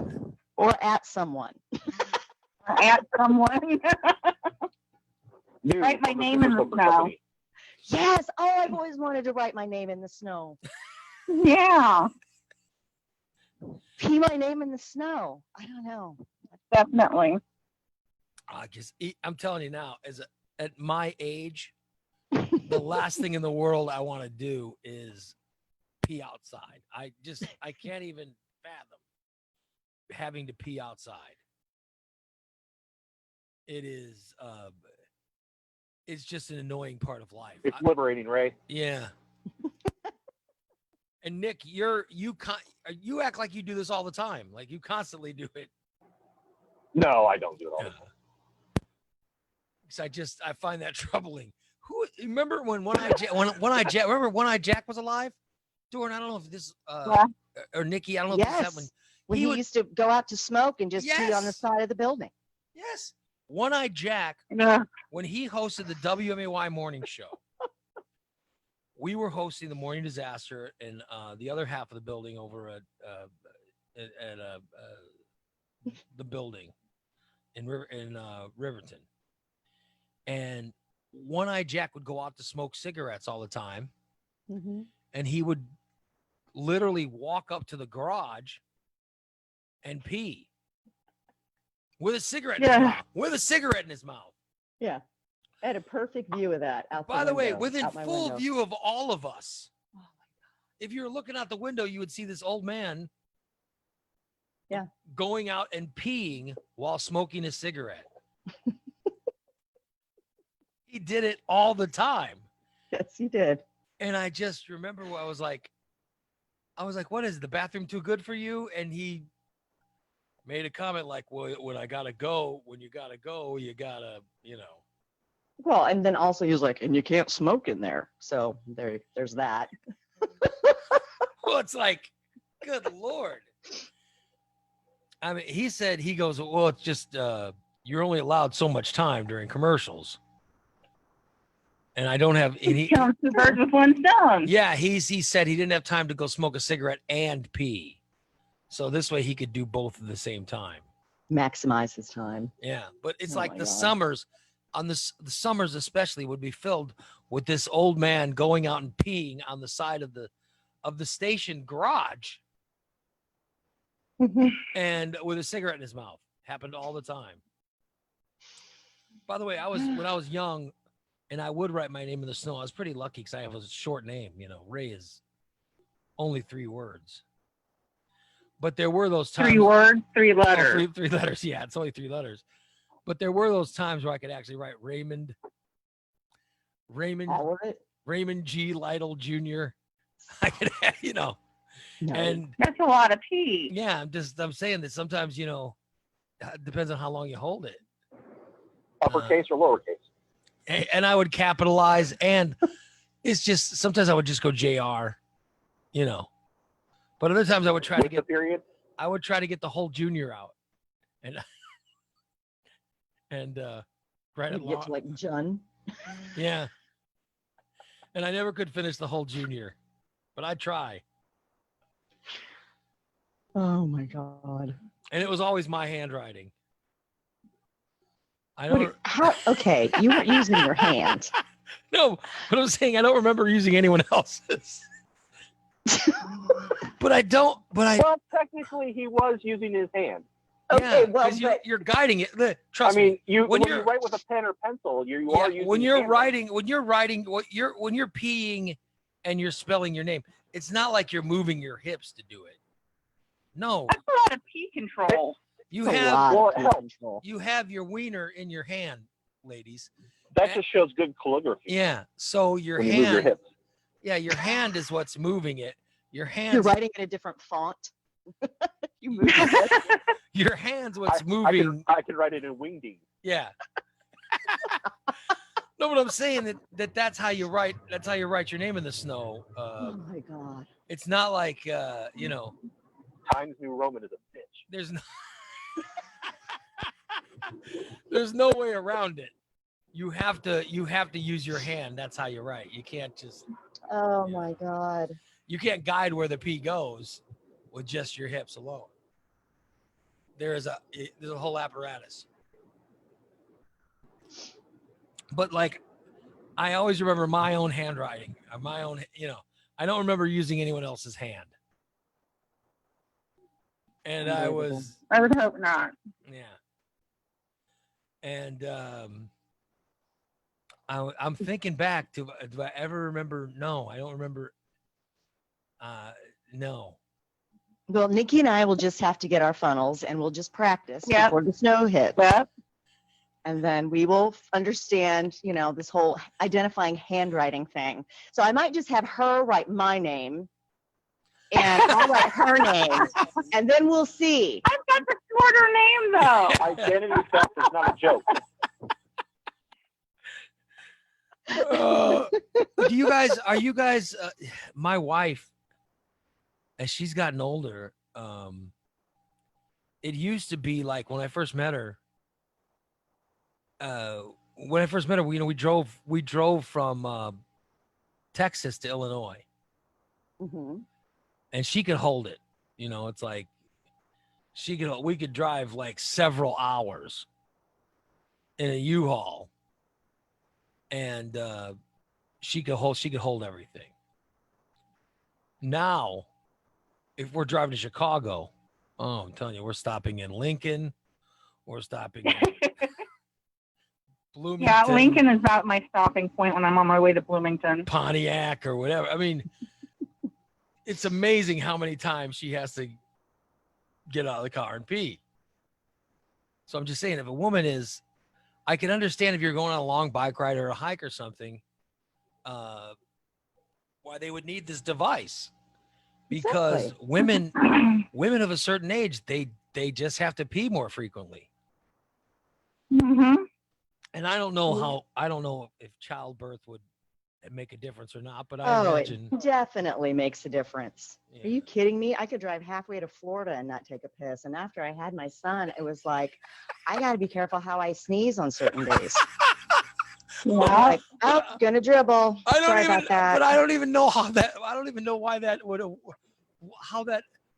Or at someone. Or at someone. Dude, Write my from a name in the super snow. company. Yes. Oh, I've always wanted to write my name in the snow. Yeah, Pee my name in the snow. I don't know. definitely. I'm telling you now, at my age, the last thing in the world I want to do is pee outside. I can't even fathom having to pee outside. It is it's just an annoying part of life. It's liberating, Ray. Yeah. And Nick, you act like you do this all the time. Like you constantly do it. No, I don't do it all the time. Because I find that troubling. Remember when One-Eye Jack was alive? Doran, I don't know if this or Nikki, I don't know if this is that Yes. one. When he used to go out to smoke and just pee on the Yes. side of the building. Yes. One-Eye Jack, Yeah. when he hosted the WMAY morning show, we were hosting the Morning Disaster in the other half of the building over at the building in Riverton. And One-Eye Jack would go out to smoke cigarettes all the time. Mm-hmm. And he would literally walk up to the garage and pee with a cigarette in his mouth. With a cigarette in his mouth. Yeah. I had a perfect view of that out By the way, window, within out my full window. view of all of us. If you're looking out the window, you would see this old man going out and peeing while smoking a cigarette. He did it all the time. Yes, he did. And I just remember I was like, what is it, the bathroom too good for you? And he made a comment like, well, when you gotta go, you gotta, Well, and then also he was like, and you can't smoke in there. So there's that. Well, it's like, good Lord. I mean, he goes, well, it's just, you're only allowed so much time during commercials. And I don't have any. Killing two birds with one stone. Yeah, he said he didn't have time to go smoke a cigarette and pee. So this way he could do both at the same time. Maximize his time. Yeah, but it's Oh like my the God. summers, the summers especially would be filled with this old man going out and peeing on the side of the station garage and with a cigarette in his mouth. Happened all the time. By the way, when I was young and I would write my name in the snow, I was pretty lucky because I have a short name. Ray is only 3 words. But there were those times. 3 words, 3 Oh, letters. three letters. Yeah, it's only 3 letters. But there were those times where I could actually write Raymond All of it. Raymond G. Lytle Jr. I could, No. and That's a lot of pee. yeah, I'm saying that sometimes, it depends on how long you hold it. Uppercase or lowercase? And I would capitalize, and it's just, sometimes I would just go JR, but other times I would try to get period. I would try to get the whole junior out and write it You get long. to like Jun. Yeah. And I never could finish the whole junior, but I'd try. Oh my God. And it was always my handwriting. I What don't. okay, you weren't using your hand. No, but I'm saying I don't remember using anyone else's. But I don't. But I. Well, technically, he was using his hand. Yeah, because you're guiding it. Trust me. When you write with a pen or pencil, you are using. When you're handwriting. writing, when you're peeing, and you're spelling your name, it's not like you're moving your hips to do it. No. That's a lot of pee control. You That's a have lot of pee control. you have your wiener in your hand, ladies. That just shows good calligraphy. Yeah. So your When you move your hand. hips. Yeah, your hand is what's moving it. Your hands. You're writing in a different font. You move your hips. Your hands what's moving. I can write it in wingding. Yeah. No, but I'm saying that's how you write. That's how you write your name in the snow. Oh my God. It's not like Times New Roman is a bitch. There's no. There's no way around it. You have to use your hand. That's how you write. You can't just. Oh my God. You can't guide where the P goes with just your hips alone. There's a whole apparatus. But like, I always remember my own handwriting, my own, I don't remember using anyone else's hand. And I was. I would hope not. Yeah. And I'm thinking back to, do I ever remember? No, I don't remember. No. Well, Nikki and I will just have to get our funnels and we'll just practice Yep. before the snow hits. Yep. And then we will understand, this whole identifying handwriting thing. So I might just have her write my name and I'll write her name and then we'll see. I've got the shorter name though. Identity theft is not a joke. Are you guys, my wife, as she's gotten older, it used to be like when I first met her, we drove from Texas to Illinois, Mm-hmm. and she could hold it. It's like we could drive like several hours in a U-Haul, and she could hold everything. Now, if we're driving to Chicago, I'm telling you, we're stopping in Lincoln, we're stopping in Bloomington, Yeah, Lincoln is about my stopping point when I'm on my way to Bloomington. Pontiac, or whatever. I mean, it's amazing how many times she has to get out of the car and pee. So I'm just saying, if a woman is, I can understand if you're going on a long bike ride or a hike or something, why they would need this device, because Exactly. women of a certain age, they just have to pee more frequently. Mm-hmm. And I don't know if childbirth would make a difference or not, but I Oh, imagine. it definitely makes a difference. Yeah. Are you kidding me? I could drive halfway to Florida and not take a piss. And after I had my son, it was like, I got to be careful how I sneeze on certain days. I'm like, oh, gonna dribble. I don't Sorry even, about that. but I don't even know how that. I don't even know why that would.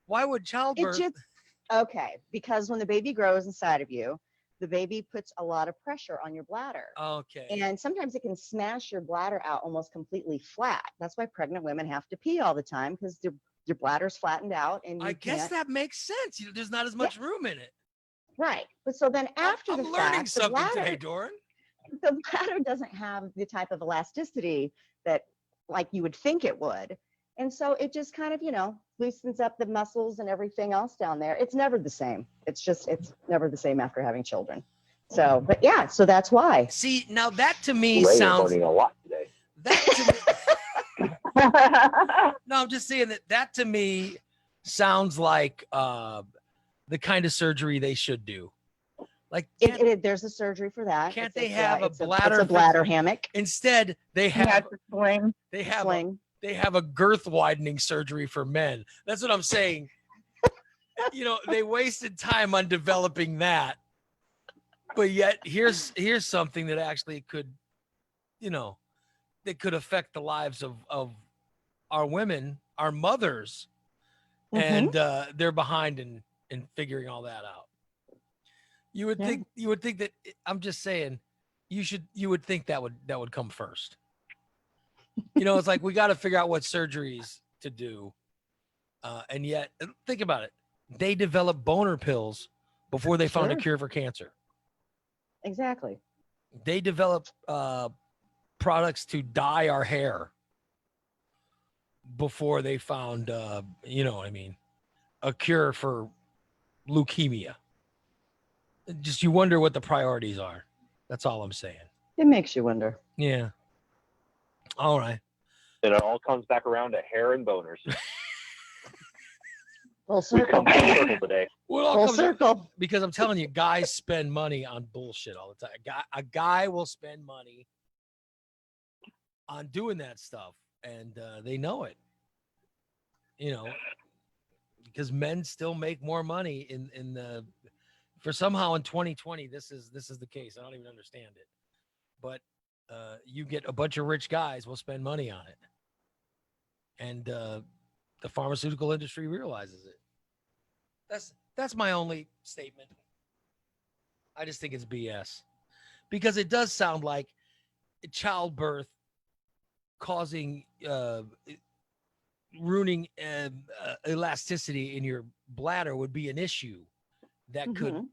Why would It childbirth? just okay, because when the baby grows inside of you, the baby puts a lot of pressure on your bladder. Okay. And sometimes it can smash your bladder out almost completely flat. That's why pregnant women have to pee all the time, because your bladder's flattened out. And I guess can't- that makes sense. There's not as much room in it. Right. But so then after I'm the learning fact, the something bladder, today, Doran. the bladder doesn't have the type of elasticity that like you would think it would. And so it just kind of, loosens up the muscles and everything else down there. It's never the same. It's never the same after having children. So, but yeah, so that's why. See, now that to me Ray is sounds. learning a lot today. No, I'm just saying that to me sounds like the kind of surgery they should do. Like, There's a surgery for that. can't It's they have a it's bladder? It's a bladder hammock. Instead, they have sling. they have Sling. they have a girth widening surgery for men. That's what I'm saying. They wasted time on developing that, but yet here's something that actually could, that could affect the lives of our women, our mothers, and they're behind in figuring all that out. You would think that, I'm just saying, you would think that would come first. It's like we got to figure out what surgeries to do. And yet, think about it. They developed boner pills before they found a Sure. cure for cancer. Exactly. They developed products to dye our hair before they found, a cure for leukemia. Just you wonder what the priorities are. That's all I'm saying. It makes you wonder. Yeah. All right. And it all comes back around to hair and boners. Full We circle. come full circle today. Well, it all Full comes- circle. Because I'm telling you, guys spend money on bullshit all the time. A guy will spend money on doing that stuff, and they know it. Because men still make more money in the. For somehow in 2020, this is the case. I don't even understand it, but you get a bunch of rich guys will spend money on it, and the pharmaceutical industry realizes it. That's my only statement. I just think it's BS, because it does sound like childbirth causing ruining elasticity in your bladder would be an issue that could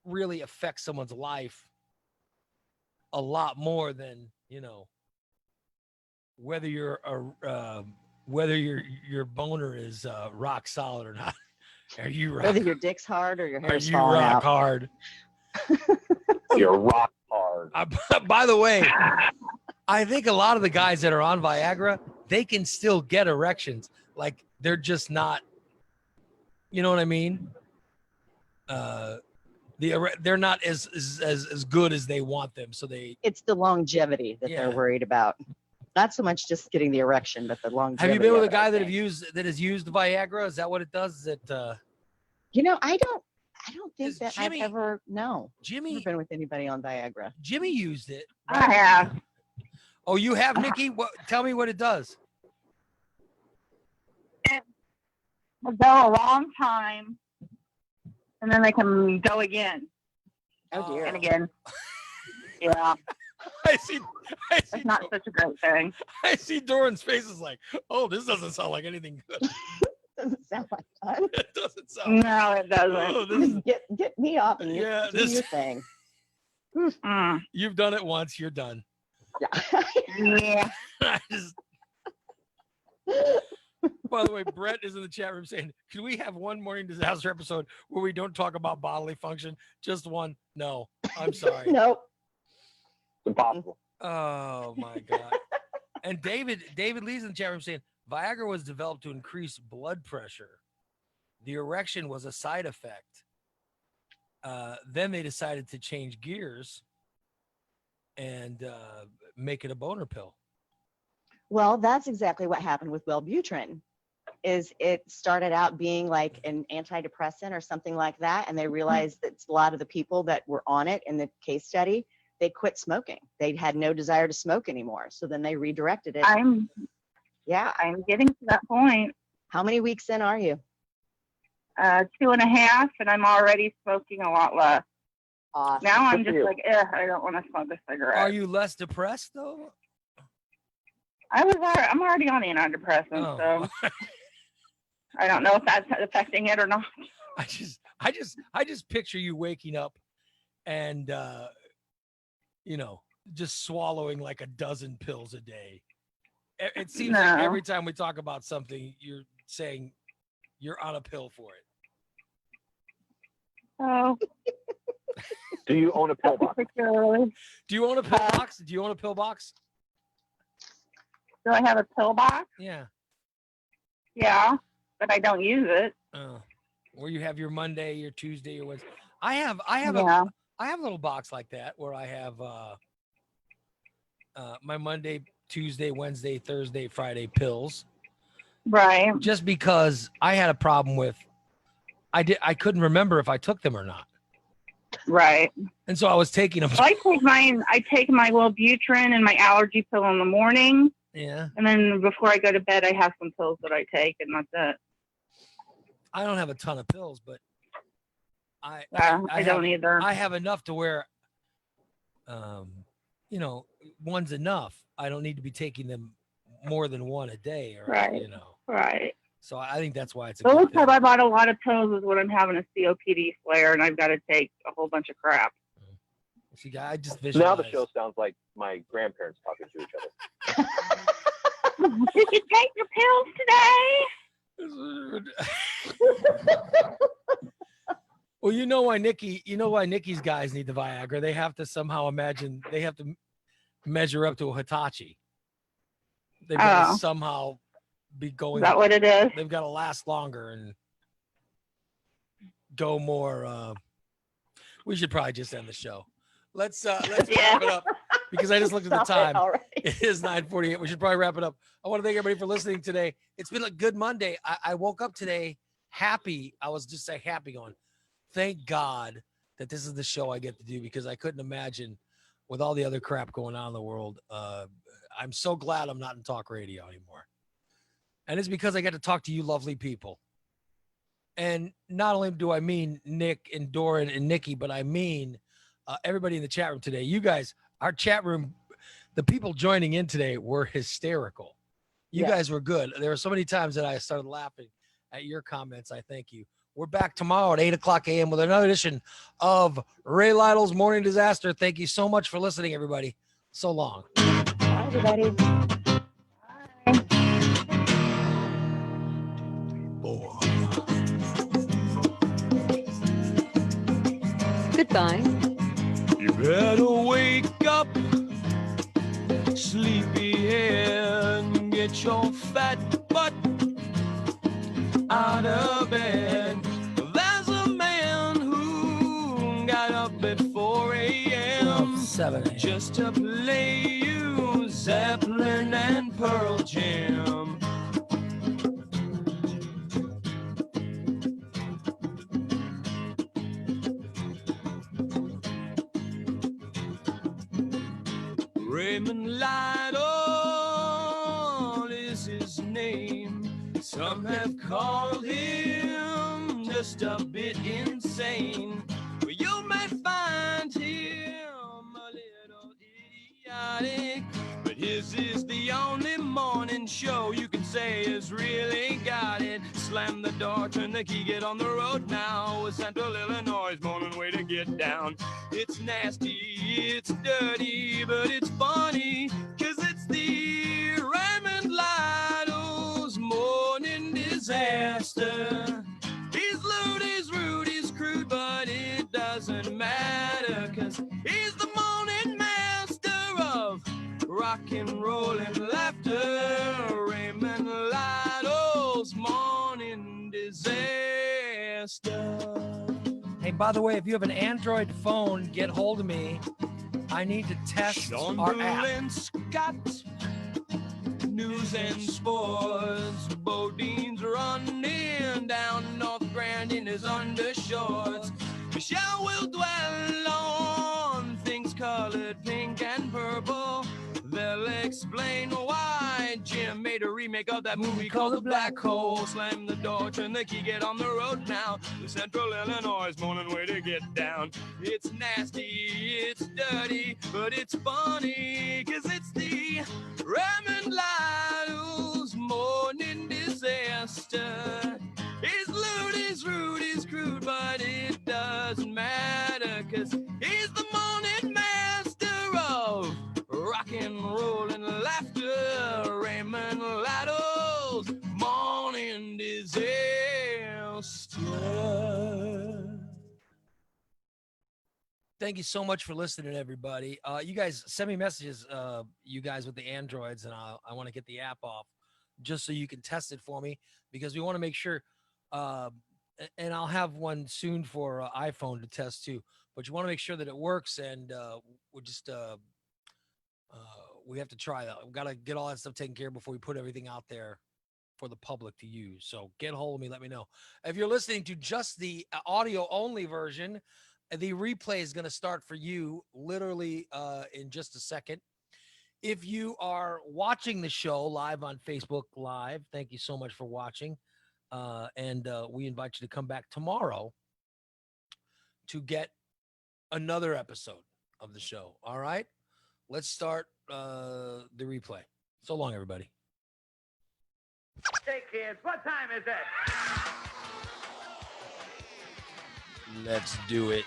really affect someone's life a lot more than whether your boner is rock solid or not. Are you rock? Whether your dick's hard or your Are hair's you falling rock out. hard? You're rock hard. By the way, I think a lot of the guys that are on Viagra, they can still get erections. Like they're just not. You know what I mean? They're not as good as they want them, so they. It's the longevity that they're worried about. Not so much just getting the erection, but the longevity. Have you been with of a it, guy I that think. has used Viagra? Is that what it does? Is it? I don't think that Jimmy- I've ever. No. Jimmy- Never been with anybody on Viagra. Jimmy used it. I have. Oh, you have, Nikki? What? Tell me what it does. They'll go a long time, and then they can go again. Oh dear. And again. Yeah. I see. It's not such a great thing. I see Doran's face is like, oh, this doesn't sound like anything good. Doesn't sound like fun. It doesn't sound. No, it doesn't. Oh, this is, Get me off and Yeah, do this- your thing. you've done it once. You're done. Yeah. I just. By the way, Brett is in the chat room saying, "Can we have one morning disaster episode where we don't talk about bodily function? Just one." No, I'm sorry. Nope. It's impossible. Oh my god. And David Lee's in the chat room saying Viagra was developed to increase blood pressure. The erection was a side effect. Then they decided to change gears and make it a boner pill. Well, that's exactly what happened with Wellbutrin. Is it started out being like an antidepressant or something like that, and they realized that a lot of the people that were on it in the case study, they quit smoking. They had no desire to smoke anymore. So then they redirected it. I'm getting to that point. How many weeks in are you? 2.5, and I'm already smoking a lot less. Awesome. Now I'm Good for just you. like, I don't want to smoke a cigarette. Are you less depressed though? I'm already on antidepressants, so I don't know if that's affecting it or not. I just picture you waking up and just swallowing like a dozen pills a day. It seems like No. every time we talk about something, you're saying you're on a pill for it. Oh. Do you own a pill box? Particularly. Do you own a pill box? Do you own a pill box? Do I have a pill box? Yeah. Yeah, but I don't use it. Where you have your Monday, your Tuesday, your Wednesday. I have Yeah. a little box like that where I have my Monday, Tuesday, Wednesday, Thursday, Friday pills. Right. Just because I had a problem with I couldn't remember if I took them or not. Right. And so I was taking them. Well, I take my Wellbutrin and my allergy pill in the morning. Yeah. And then before I go to bed, I have some pills that I take, and that's it. I don't have a ton of pills, but I don't either. I have enough to where, one's enough. I don't need to be taking them more than one a day, or Right. Right. So I think that's why it's a The good only thing. time I bought a lot of pills is when I'm having a COPD flare and I've got to take a whole bunch of crap. See, I just Now the visualize. show sounds like my grandparents talking to each other. Did you take your pills today? Well, you know why Nikki's guys need the Viagra. They have to somehow they have to measure up to a Hitachi. They've got to Oh. somehow be going. Is that what it is? They've got to last longer and go more. We should probably just end the show. Let's wrap it up because I just looked at the Stop it time. already. It is 9:48. We should probably wrap it up. I want to thank everybody for listening today. It's been a good Monday. I woke up today happy. I was just happy going, thank God that this is the show I get to do because I couldn't imagine with all the other crap going on in the world. I'm so glad I'm not in talk radio anymore. And it's because I get to talk to you lovely people. And not only do I mean Nick and Doran and Nikki, but I mean everybody in the chat room today. You guys, our chat room, the people joining in today were hysterical. You Yes. guys were good. There were so many times that I started laughing at your comments. I thank you. We're back tomorrow at 8:00 a.m. with another edition of Ray Lytle's Morning Disaster. Thank you so much for listening, everybody. So long. Bye, everybody. Goodbye. You better wake up, sleepyhead, and get your fat butt out of bed. There's a man who got up at 4 a.m. 7 a.m. just to play you Zeppelin and Pearl Jam. Raymond Lytle is his name. Some have called him just a bit insane. But you may find him a little idiotic. But his is the only morning show you can say has really got it. Slam the door, turn the key, get on the road now. With Central Illinois' morning way to get down. It's nasty, it's dirty, but it's funny. Cause it's the Raymond Lytle's morning disaster. He's lewd, he's rude, he's crude, but it doesn't matter. Cause he's the morning master of rock and roll and laughter. by the way, if you have an Android phone, get hold of me. I need to test Sean our Bull app. and Scott, news and sports. Bodine's running down North Grand in his undershorts. Michelle will dwell on things colored pink and purple. They'll explain why Jim made a remake of that movie called The Black Hole. Slam the door, turn the key, get on the road now. The Central Illinois morning way to get down. It's nasty, it's dirty, but it's funny, 'cause it's the Raymond Lytle's morning disaster. He's lewd, he's rude, he's crude, but it doesn't matter, 'cause he's the morning master of rock and roll and laughter. Raymond Lytle's morning disaster. Thank you so much for listening, everybody. You guys send me messages, you guys with the Androids, and I want to get the app off just so you can test it for me, because we want to make sure, and I'll have one soon for iPhone to test too, but you want to make sure that it works, and we're just, we have to try that. We've got to get all that stuff taken care of before we put everything out there for the public to use. So get a hold of me, let me know. If you're listening to just the audio only version, the replay is going to start for you literally in just a second. If you are watching the show live on Facebook Live, thank you so much for watching. And we invite you to come back tomorrow to get another episode of the show. All right, let's start the replay. So long, everybody. Hey, kids, what time is it? Let's do it.